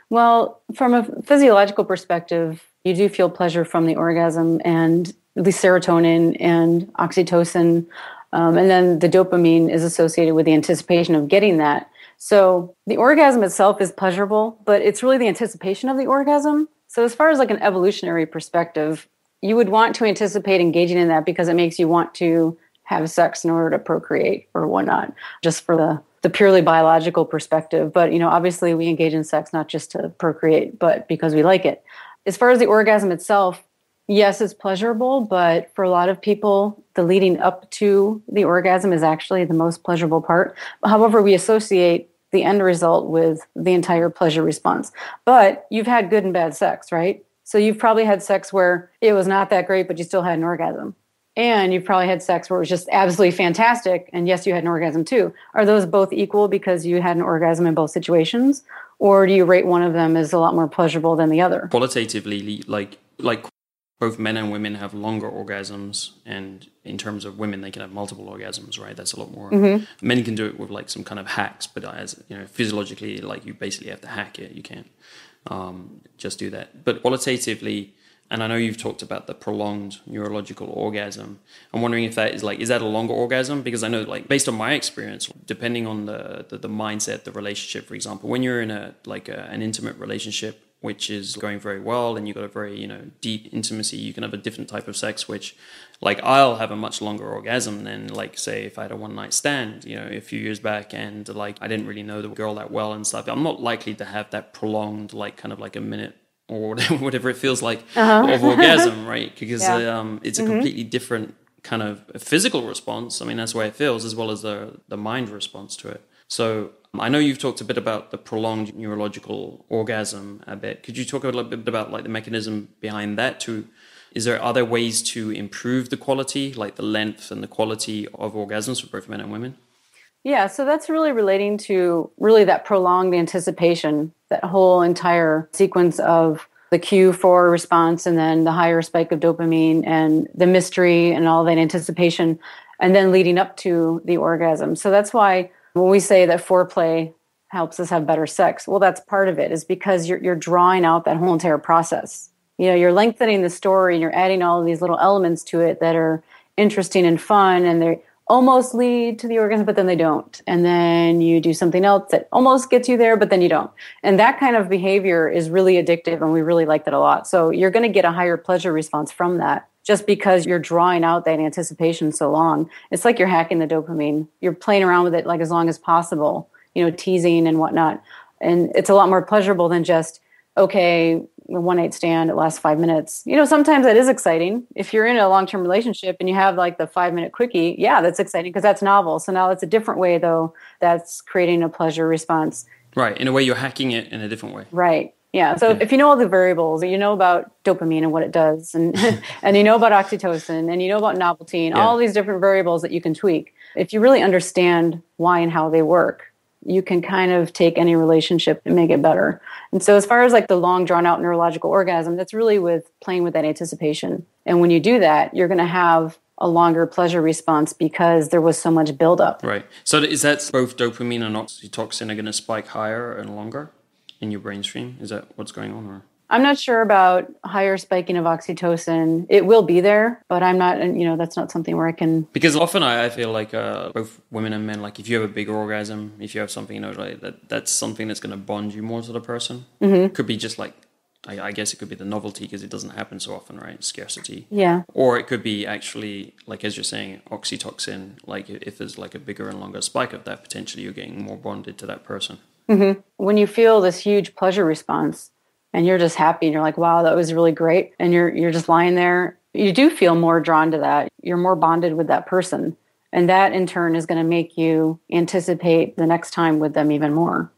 Well, from a physiological perspective, you do feel pleasure from the orgasm, and the serotonin and oxytocin, and then the dopamine is associated with the anticipation of getting that. So the orgasm itself is pleasurable, but it's really the anticipation of the orgasm. So as far as like an evolutionary perspective, you would want to anticipate engaging in that because it makes you want to have sex in order to procreate or whatnot, just for the purely biological perspective. But, obviously we engage in sex not just to procreate, but because we like it. As far as the orgasm itself, yes, it's pleasurable, but for a lot of people, the leading up to the orgasm is actually the most pleasurable part. However, we associate the end result with the entire pleasure response. But you've had good and bad sex, right? So you've probably had sex where it was not that great, but you still had an orgasm. And you've probably had sex where it was just absolutely fantastic, and yes, you had an orgasm too. Are those both equal because you had an orgasm in both situations? Or do you rate one of them as a lot more pleasurable than the other?
Qualitatively, like both men and women have longer orgasms, and in terms of women, they can have multiple orgasms, right? That's a lot more. Mm-hmm. Men can do it with like some kind of hacks, but as physiologically, like you basically have to hack it. You can't just do that. But qualitatively, and I know you've talked about the prolonged neurological orgasm. I'm wondering if that is that a longer orgasm? Because I know, like, based on my experience, depending on the mindset, the relationship, for example, when you're in an intimate relationship, which is going very well, and you've got a very, deep intimacy, you can have a different type of sex, which, like, I'll have a much longer orgasm than, like, say, if I had a one-night stand, a few years back, and, like, I didn't really know the girl that well and stuff. I'm not likely to have that prolonged, like, kind of like a minute or whatever it feels like of orgasm, right? Because it's a completely different kind of physical response. I mean, that's the way it feels, as well as the mind response to it. So I know you've talked a bit about the prolonged neurological orgasm a bit. Could you talk a little bit about like the mechanism behind that too? Is there other ways to improve the quality, like the length and the quality of orgasms for both men and women?
Yeah, so that's really relating to really that prolonged anticipation, that whole entire sequence of the Q4 response and then the higher spike of dopamine and the mystery and all that anticipation, and then leading up to the orgasm. So that's why when we say that foreplay helps us have better sex, well, that's part of it, is because you're drawing out that whole entire process. You're lengthening the story and you're adding all of these little elements to it that are interesting and fun, and they almost lead to the orgasm, but then they don't. And then you do something else that almost gets you there, but then you don't. And that kind of behavior is really addictive, and we really like that a lot. So you're going to get a higher pleasure response from that just because you're drawing out that anticipation so long. It's like you're hacking the dopamine. You're playing around with it like as long as possible, teasing and whatnot. And it's a lot more pleasurable than just, okay, a one-night stand, it lasts 5 minutes. Sometimes that is exciting. If you're in a long-term relationship and you have like the 5-minute quickie, yeah, that's exciting because that's novel. So now it's a different way, though, that's creating a pleasure response.
Right. In a way, you're hacking it in a different way.
Right. Yeah. So if you know all the variables, you know about dopamine and what it does, and and you know about oxytocin, and you know about novelty, and all these different variables that you can tweak. If you really understand why and how they work, you can kind of take any relationship and make it better. And so as far as like the long drawn out neurological orgasm, that's really with playing with that anticipation. And when you do that, you're going to have a longer pleasure response because there was so much buildup.
Right. So is that both dopamine and oxytocin are going to spike higher and longer in your brain stream? Is that what's going on? Or?
I'm not sure about higher spiking of oxytocin. It will be there, but I'm not, that's not something where I can...
Because often I feel like both women and men, like if you have a bigger orgasm, if you have something, like that's something that's going to bond you more to the person. Mm-hmm. Could be just like, I guess it could be the novelty because it doesn't happen so often, right? Scarcity.
Yeah.
Or it could be actually, like as you're saying, oxytocin, like if there's like a bigger and longer spike of that, potentially you're getting more bonded to that person.
Mm-hmm. When you feel this huge pleasure response, and you're just happy and you're like, wow, that was really great. And you're just lying there. You do feel more drawn to that. You're more bonded with that person. And that in turn is going to make you anticipate the next time with them even more.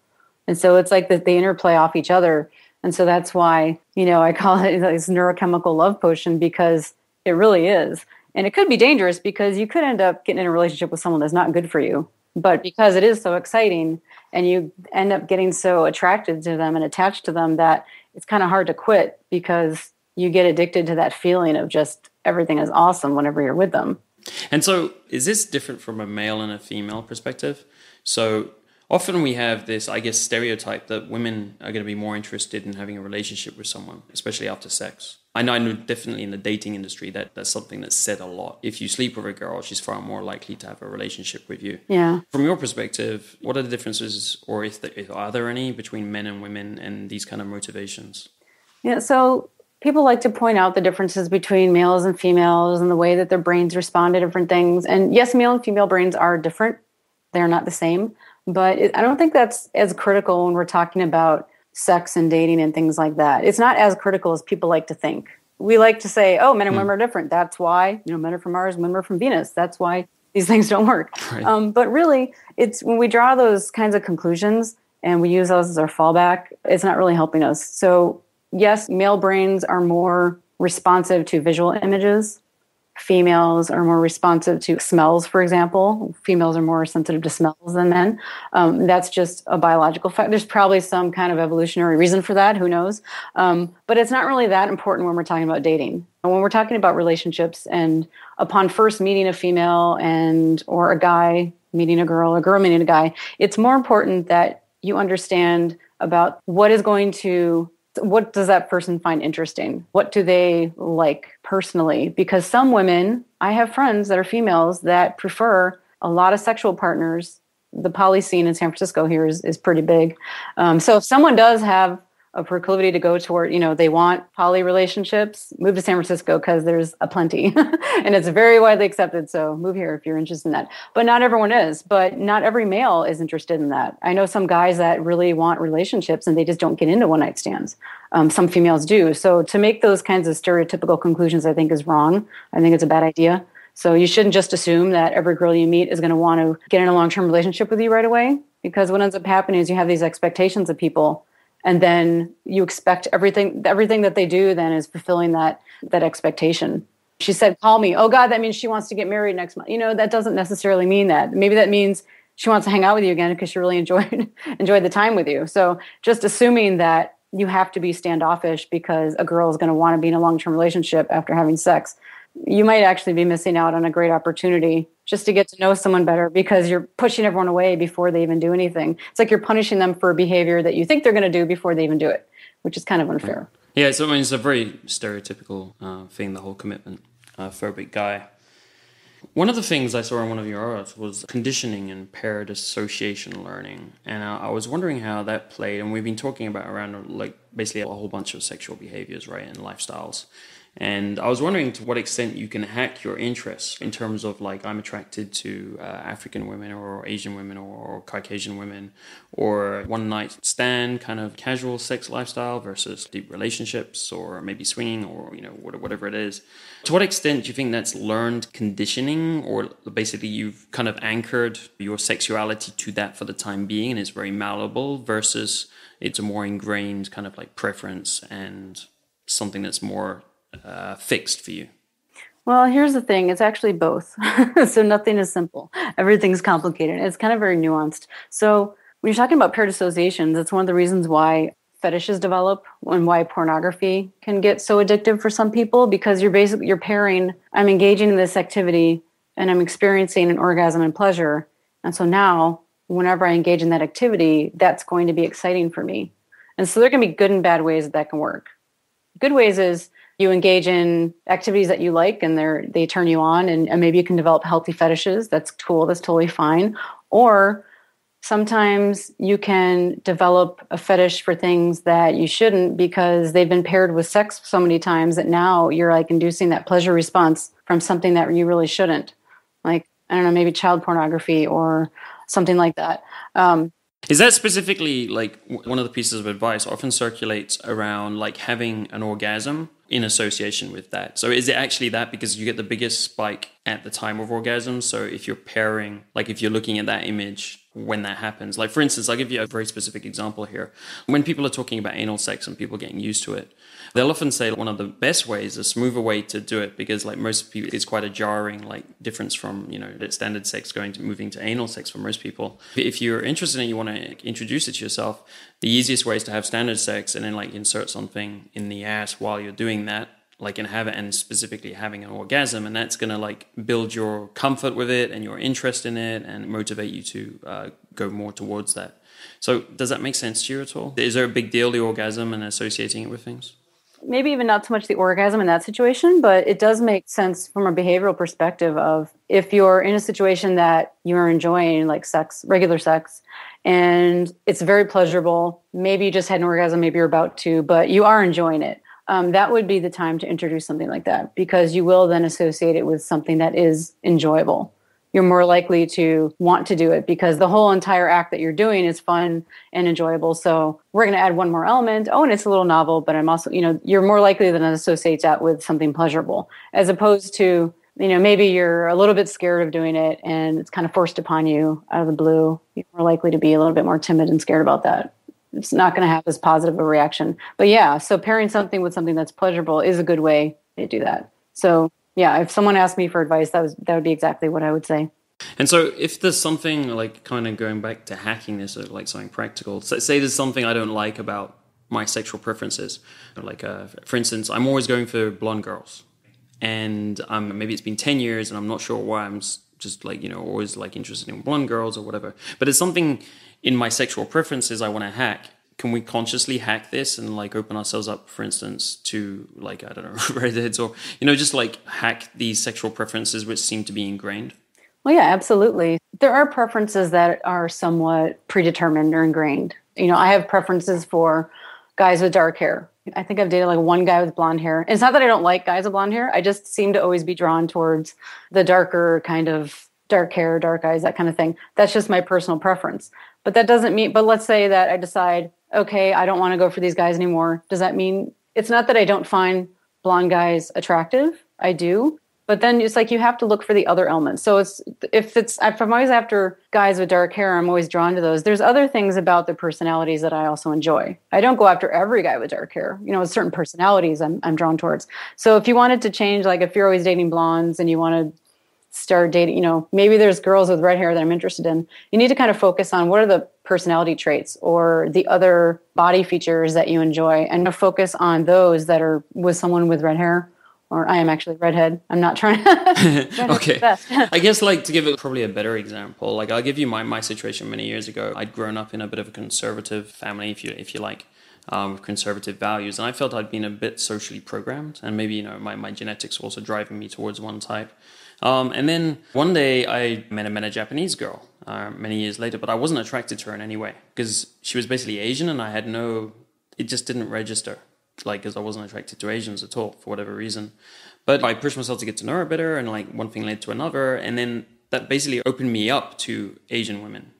And so it's like that they interplay off each other. And so that's why, I call it this neurochemical love potion, because it really is. And it could be dangerous because you could end up getting in a relationship with someone that's not good for you. But because it is so exciting and you end up getting so attracted to them and attached to them that it's kind of hard to quit, because you get addicted to that feeling of just everything is awesome whenever you're with them.
And so is this different from a male and a female perspective? So often we have this, I guess, stereotype that women are going to be more interested in having a relationship with someone, especially after sex. I know definitely in the dating industry that's something that's said a lot. If you sleep with a girl, she's far more likely to have a relationship with you.
Yeah.
From your perspective, what are the differences, or if are there any, between men and women and these kind of motivations?
Yeah, so people like to point out the differences between males and females and the way that their brains respond to different things. And yes, male and female brains are different. They're not the same. But I don't think that's as critical when we're talking about sex and dating and things like that. It's not as critical as people like to think. We like to say, oh, men and women are different. That's why, men are from Mars, women are from Venus. That's why these things don't work. Right. But really, it's when we draw those kinds of conclusions and we use those as our fallback, it's not really helping us. So yes, male brains are more responsive to visual images. Females are more responsive to smells, for example. Females are more sensitive to smells than men. That's just a biological fact. There's probably some kind of evolutionary reason for that. Who knows? But it's not really that important when we're talking about dating. And when we're talking about relationships, and upon first meeting a female or a guy meeting a girl meeting a guy, it's more important that you understand about what does that person find interesting? What do they like personally? Because some women, I have friends that are females that prefer a lot of sexual partners. The poly scene in San Francisco here is pretty big. So if someone does have a proclivity to go toward, they want poly relationships, move to San Francisco because there's a plenty and it's very widely accepted. So move here if you're interested in that. But not everyone is, but not every male is interested in that. I know some guys that really want relationships and they just don't get into one night stands. Some females do. So to make those kinds of stereotypical conclusions, I think is wrong. I think it's a bad idea. So you shouldn't just assume that every girl you meet is going to want to get in a long-term relationship with you right away, because what ends up happening is you have these expectations of people. And then you expect everything that they do then is fulfilling that expectation. She said, call me. Oh God, that means she wants to get married next month. That doesn't necessarily mean that. Maybe that means she wants to hang out with you again because she really enjoyed the time with you. So just assuming that you have to be standoffish because a girl is going to want to be in a long-term relationship after having sex, you might actually be missing out on a great opportunity just to get to know someone better, because you're pushing everyone away before they even do anything. It's like you're punishing them for a behavior that you think they're going to do before they even do it, which is kind of unfair.
Yeah, so it's a very stereotypical thing, the whole commitment phobic guy. One of the things I saw in one of your articles was conditioning and paired association learning. And I was wondering how that played. And we've been talking about around basically a whole bunch of sexual behaviors, right, and lifestyles. And I was wondering to what extent you can hack your interests in terms of I'm attracted to African women or Asian women or Caucasian women, or one night stand kind of casual sex lifestyle versus deep relationships, or maybe swinging, or whatever it is. To what extent do you think that's learned conditioning, or basically you've kind of anchored your sexuality to that for the time being and it's very malleable, versus it's a more ingrained kind of preference and something that's more fixed for you?
Well, here's the thing. It's actually both. So nothing is simple. Everything's complicated. It's kind of very nuanced. So when you're talking about paired associations, that's one of the reasons why fetishes develop and why pornography can get so addictive for some people, because you're pairing, I'm engaging in this activity and I'm experiencing an orgasm and pleasure. And so now whenever I engage in that activity, that's going to be exciting for me. And so there can be good and bad ways that can work. Good ways is you engage in activities that you like and they turn you on, and maybe you can develop healthy fetishes. That's cool. That's totally fine. Or sometimes you can develop a fetish for things that you shouldn't, because they've been paired with sex so many times that now you're inducing that pleasure response from something that you really shouldn't. I don't know, maybe child pornography or something like that.
Is that specifically one of the pieces of advice often circulates around having an orgasm in association with that. So is it actually that because you get the biggest spike at the time of orgasm? So if you're pairing, like if you're looking at that image when that happens, like for instance, I'll give you a very specific example here. When people are talking about anal sex and people getting used to it, they'll often say one of the best ways, a smoother way to do it, because like most people, it's quite a jarring like difference from, standard sex moving to anal sex for most people. If you're interested and you want to introduce it to yourself, the easiest way is to have standard sex and then like insert something in the ass while you're doing that, like and specifically having an orgasm, and that's going to like build your comfort with it and your interest in it and motivate you to go more towards that. So does that make sense to you at all? Is there a big deal, the orgasm and associating it with things?
Maybe even not so much the orgasm in that situation, but it does make sense from a behavioral perspective of if you're in a situation that you're enjoying, like sex, regular sex, and it's very pleasurable, maybe you just had an orgasm, maybe you're about to, but you are enjoying it. That would be the time to introduce something like that, because you will then associate it with something that is enjoyable. You're more likely to want to do it because the whole entire act that you're doing is fun and enjoyable. So we're going to add one more element. Oh, and it's a little novel, but I'm also, you're more likely than to associate that with something pleasurable, as opposed to, maybe you're a little bit scared of doing it and it's kind of forced upon you out of the blue. You're more likely to be a little bit more timid and scared about that. It's not going to have as positive a reaction. But yeah, so pairing something with something that's pleasurable is a good way to do that. So yeah, if someone asked me for advice, that would be exactly what I would say.
And so if there's something like kind of going back to hacking this, or like something practical, so say there's something I don't like about my sexual preferences, like for instance, I'm always going for blonde girls, and maybe it's been 10 years and I'm not sure why I'm just like, always like interested in blonde girls or whatever, but it's something in my sexual preferences I want to hack. Can we consciously hack this and like open ourselves up, for instance, to like, I don't know, redheads or, just like hack these sexual preferences which seem to be ingrained?
Well, yeah, absolutely. There are preferences that are somewhat predetermined or ingrained. I have preferences for guys with dark hair. I think I've dated like one guy with blonde hair. And it's not that I don't like guys with blonde hair. I just seem to always be drawn towards the darker kind of dark hair, dark eyes, that kind of thing. That's just my personal preference. But that doesn't mean, but let's say that I decide, okay, I don't want to go for thise guys anymore. Does that mean, it's not that I don't find blonde guys attractive? I do. But then it's like you have to look for the other elements. So if I'm always after guys with dark hair, I'm always drawn to those. There's other things about their personalities that I also enjoy. I don't go after every guy with dark hair. Certain personalities I'm drawn towards. So if you wanted to change, like if you're always dating blondes and you want to start dating, maybe there's girls with red hair that I'm interested in. You need to kind of focus on what are the personality traits or the other body features that you enjoy, and focus on those that are with someone with red hair. Or I am actually redhead. I'm not trying to.
Okay. I guess like to give it probably a better example, like I'll give you my situation many years ago. I'd grown up in a bit of a conservative family, if you like, with conservative values. And I felt I'd been a bit socially programmed, and maybe, my genetics were also driving me towards one type. And then one day I met a Japanese girl many years later, but I wasn't attracted to her in any way because she was basically Asian, and it just didn't register. Like, because I wasn't attracted to Asians at all for whatever reason. But I pushed myself to get to know her better, and like one thing led to another, and then that basically opened me up to Asian women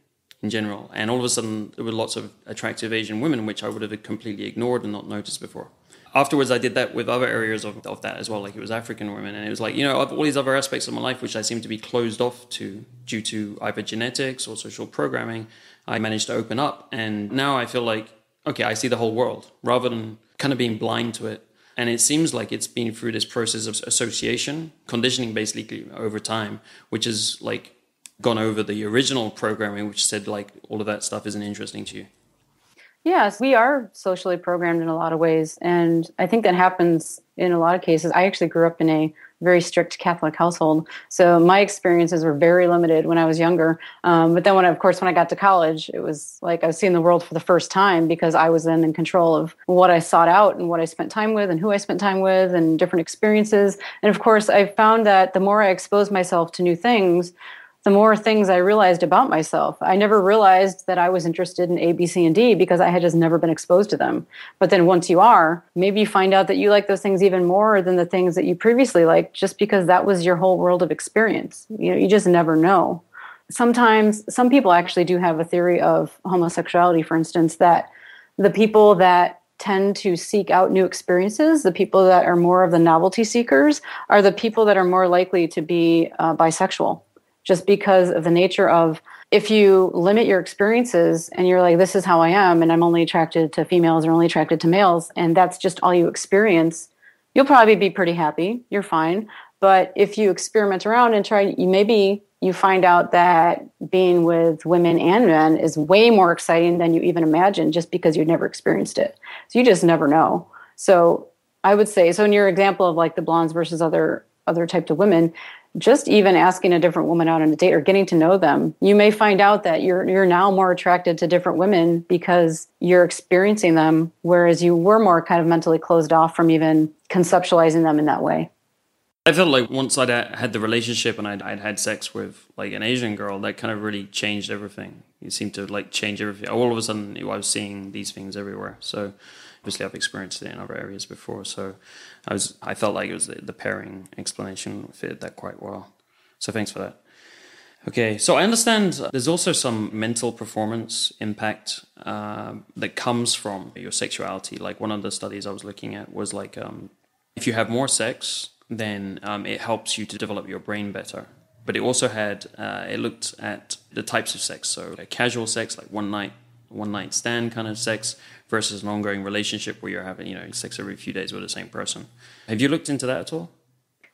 in general. And all of a sudden there were lots of attractive Asian women which I would have completely ignored and not noticed before. Afterwards I did that with other areas of that as well, like it was African women, and it was like, all these other aspects of my life which I seem to be closed off to due to either genetics or social programming, I managed to open up, and now I feel like, okay, I see the whole world rather than kind of being blind to it. And it seems like it's been through this process of association, conditioning basically over time, which has like gone over the original programming, which said like all of that stuff isn't interesting to you.
Yes, we are socially programmed in a lot of ways. And I think that happens in a lot of cases. I actually grew up in a very strict Catholic household. So my experiences were very limited when I was younger. But then when I got to college, it was like I was seeing the world for the first time because I was then in control of what I sought out and what I spent time with and who I spent time with and different experiences. And of course, I found that the more I exposed myself to new things, the more things I realized about myself. I never realized that I was interested in A, B, C, and D because I had just never been exposed to them. But then once you are, maybe you find out that you like those things even more than the things that you previously liked, just because that was your whole world of experience. You just never know. Sometimes, some people actually do have a theory of homosexuality, for instance, that the people that tend to seek out new experiences, the people that are more of the novelty seekers, are the people that are more likely to be bisexual, just because of the nature of, if you limit your experiences and you're like, this is how I am, and I'm only attracted to females or only attracted to males, and that's just all you experience, you'll probably be pretty happy. You're fine. But if you experiment around and try, you find out that being with women and men is way more exciting than you even imagined, just because you've never experienced it. So you just never know. So I would say, so in your example of like the blondes versus other types of women, just even asking a different woman out on a date or getting to know them, you may find out that you're now more attracted to different women because you're experiencing them, whereas you were more kind of mentally closed off from even conceptualizing them in that way.
I felt like once I'd had the relationship and I'd had sex with like an Asian girl, that kind of really changed everything. It seemed to like change everything. All of a sudden, I was seeing these things everywhere. So obviously I've experienced it in other areas before. So I felt like it was the pairing explanation fitted that quite well. So thanks for that. Okay, so I understand there's also some mental performance impact that comes from your sexuality. Like one of the studies I was looking at was like if you have more sex, then it helps you to develop your brain better. But it also had, it looked at the types of sex. So casual sex, like one night stand kind of sex, versus an ongoing relationship where you're having, sex every few days with the same person. Have you looked into that at all?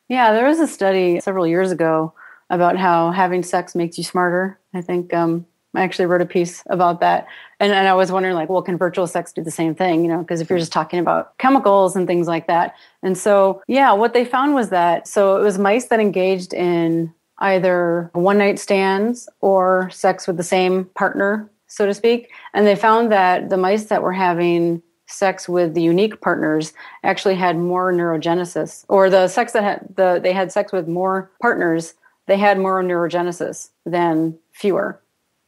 Yeah, there was a study several years ago about how having sex makes you smarter. I think I actually wrote a piece about that. And I was wondering, like, well, can virtual sex do the same thing? Because if you're just talking about chemicals and things like that. And so, yeah, what they found was that, so it was mice that engaged in either one-night stands or sex with the same partner, so to speak. And they found that the mice that were having sex with the unique partners actually had more neurogenesis, or the sex that they had sex with more partners, they had more neurogenesis than fewer.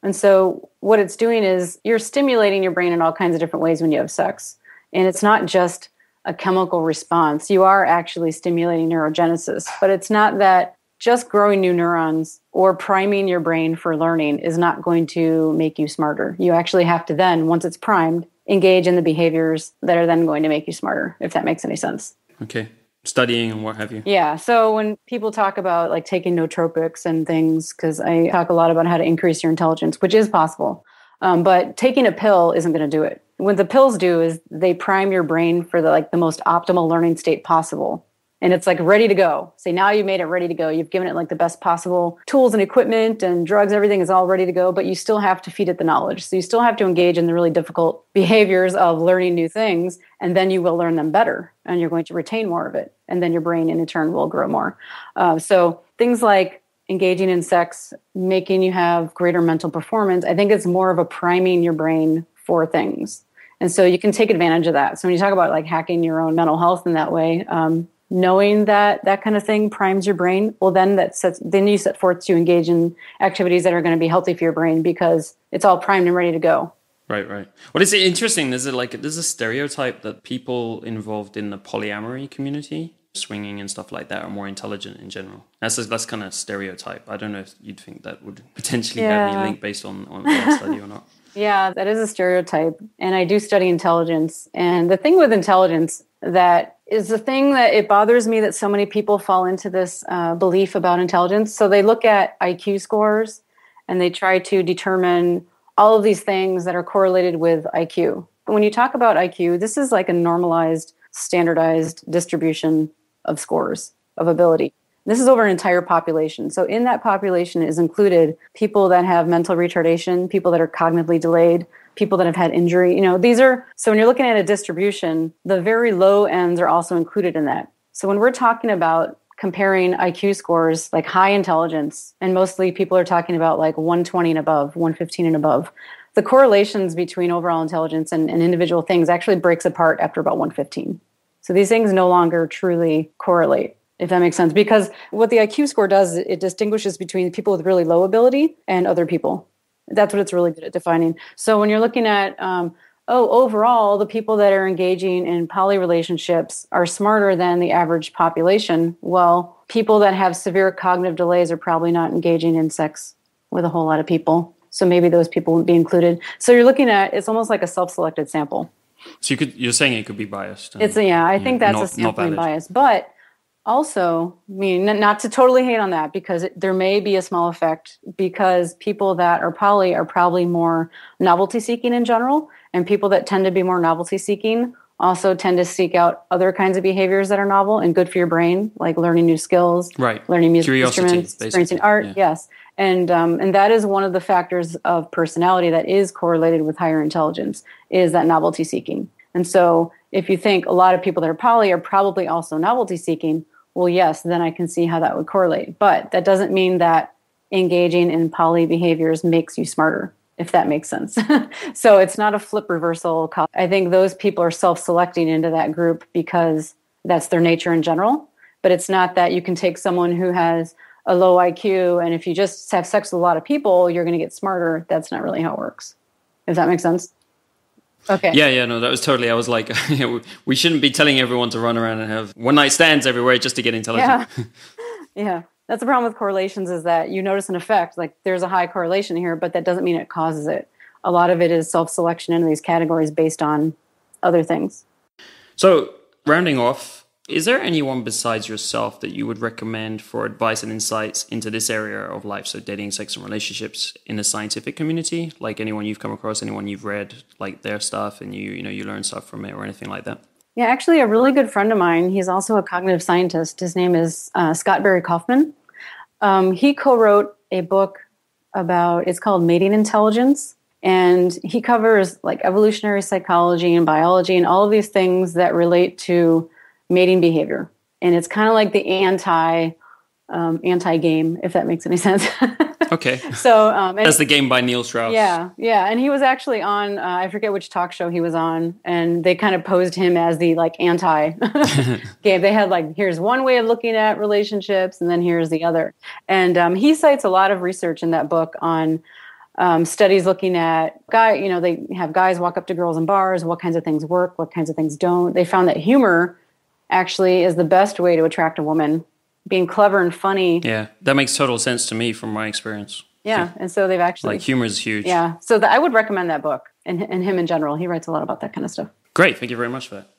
And so what it's doing is you're stimulating your brain in all kinds of different ways when you have sex. And it's not just a chemical response. You are actually stimulating neurogenesis. But it's not that just growing new neurons or priming your brain for learning is not going to make you smarter. You actually have to then, once it's primed, engage in the behaviors that are then going to make you smarter, if that makes any sense.
Okay. Studying and what have you.
Yeah. So when people talk about like taking nootropics and things, because I talk a lot about how to increase your intelligence, which is possible, but taking a pill isn't going to do it. What the pills do is they prime your brain for the most optimal learning state possible. And it's like ready to go. Say now you made it ready to go. You've given it like the best possible tools and equipment and drugs, everything is all ready to go, but you still have to feed it the knowledge. So you still have to engage in the really difficult behaviors of learning new things, and then you will learn them better and you're going to retain more of it. And then your brain in turn will grow more. So things like engaging in sex, making you have greater mental performance, I think it's more of a priming your brain for things. And so you can take advantage of that. So when you talk about like hacking your own mental health in that way, knowing that that kind of thing primes your brain, well, then you set forth to engage in activities that are going to be healthy for your brain because it's all primed and ready to go.
Right. Well, it's interesting. There's a stereotype that people involved in the polyamory community, swinging and stuff like that, are more intelligent in general. That's kind of stereotype. I don't know if you'd think that would potentially have any link based on that study or not.
Yeah, that is a stereotype. And I do study intelligence. And the thing with intelligence that is the thing that it bothers me that so many people fall into this belief about intelligence. So they look at IQ scores and they try to determine all of these things that are correlated with IQ. But when you talk about IQ, this is like a normalized, standardized distribution of scores of ability. This is over an entire population. So in that population is included people that have mental retardation, people that are cognitively delayed, people that have had injury. So when you're looking at a distribution, the very low ends are also included in that. So when we're talking about comparing IQ scores, like high intelligence, and mostly people are talking about like 120 and above, 115 and above, the correlations between overall intelligence and individual things actually breaks apart after about 115. So these things no longer truly correlate, if that makes sense. Because what the IQ score does, it distinguishes between people with really low ability and other people. That's what it's really good at defining. So when you're looking at, overall, the people that are engaging in poly relationships are smarter than the average population. Well, people that have severe cognitive delays are probably not engaging in sex with a whole lot of people. So maybe those people wouldn't be included. So you're looking at, it's almost like a self-selected sample.
So you're saying it could be biased.
I think that's a sampling bias. But also, I mean, not to totally hate on that, because there may be a small effect, because people that are poly are probably more novelty seeking in general, and people that tend to be more novelty seeking also tend to seek out other kinds of behaviors that are novel and good for your brain, like learning new skills, learning music instruments, experiencing art. Yeah. Yes. And that is one of the factors of personality that is correlated with higher intelligence, is that novelty seeking. And so if you think a lot of people that are poly are probably also novelty seeking, well, yes, then I can see how that would correlate. But that doesn't mean that engaging in poly behaviors makes you smarter, if that makes sense. So it's not a flip reversal. I think those people are self-selecting into that group because that's their nature in general. But it's not that you can take someone who has a low IQ, and if you just have sex with a lot of people, you're going to get smarter. That's not really how it works. If that makes sense. Okay.
Yeah, no, that was totally, I was like, we shouldn't be telling everyone to run around and have one-night stands everywhere just to get intelligent.
Yeah. That's the problem with correlations, is that you notice an effect, like there's a high correlation here, but that doesn't mean it causes it. A lot of it is self-selection into these categories based on other things.
So, rounding off, is there anyone besides yourself that you would recommend for advice and insights into this area of life, so dating, sex, and relationships, in the scientific community? Like anyone you've come across, anyone you've read, like their stuff, and you learn stuff from it, or anything like that?
Yeah, actually, a really good friend of mine, he's also a cognitive scientist. His name is Scott Barry Kaufman. He co-wrote a book it's called Mating Intelligence. And he covers like evolutionary psychology and biology and all of these things that relate to mating behavior. And it's kind of like the anti-game, if that makes any sense.
Okay.
So
that's the game by Neil Strauss.
Yeah. And he was actually on, I forget which talk show he was on, and they kind of posed him as the like anti-game. They had like, here's one way of looking at relationships, and then here's the other. And he cites a lot of research in that book on studies looking at they have guys walk up to girls in bars, what kinds of things work, what kinds of things don't. They found that humor actually is the best way to attract a woman. Being clever and funny. Yeah,
that makes total sense to me from my experience.
Yeah, and so they've actually...
Like, humor is huge.
Yeah, so I would recommend that book, and him in general. He writes a lot about that kind of stuff.
Great, thank you very much for that.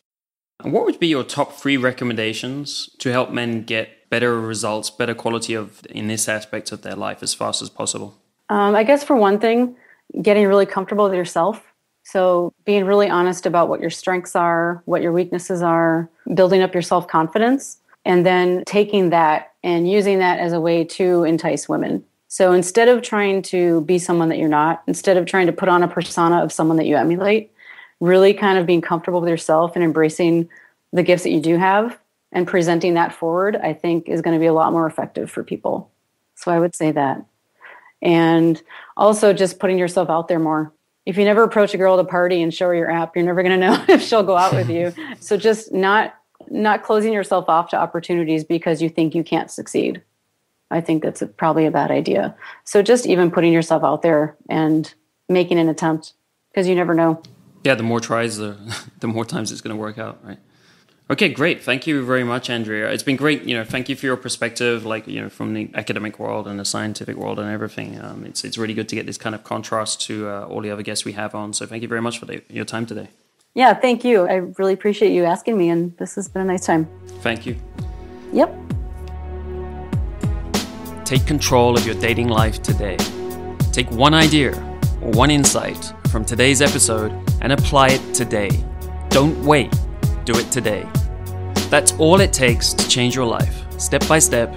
And what would be your top 3 recommendations to help men get better results, better quality in this aspect of their life as fast as possible?
I guess for one thing, getting really comfortable with yourself. So being really honest about what your strengths are, what your weaknesses are, building up your self-confidence, and then taking that and using that as a way to entice women. So instead of trying to be someone that you're not, instead of trying to put on a persona of someone that you emulate, really kind of being comfortable with yourself and embracing the gifts that you do have and presenting that forward, I think is going to be a lot more effective for people. So I would say that. And also just putting yourself out there more. If you never approach a girl at a party and show her your app, you're never going to know if she'll go out with you. So just not closing yourself off to opportunities because you think you can't succeed. I think that's probably a bad idea. So just even putting yourself out there and making an attempt, because you never know.
Yeah, the more tries, the more times it's going to work out, right? Okay, great. Thank you very much, Andrea. It's been great. Thank you for your perspective, from the academic world and the scientific world and everything. It's really good to get this kind of contrast to all the other guests we have on. So thank you very much for your time today.
Yeah, thank you. I really appreciate you asking me, and this has been a nice time.
Thank you.
Yep.
Take control of your dating life today. Take one idea or one insight from today's episode and apply it today. Don't wait. Do it today. That's all it takes to change your life, step by step,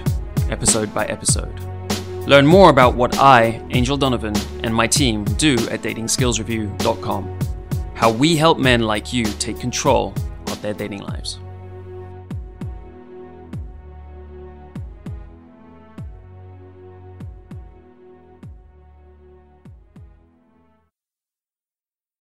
episode by episode. Learn more about what I, Angel Donovan, and my team do at datingskillsreview.com. How we help men like you take control of their dating lives.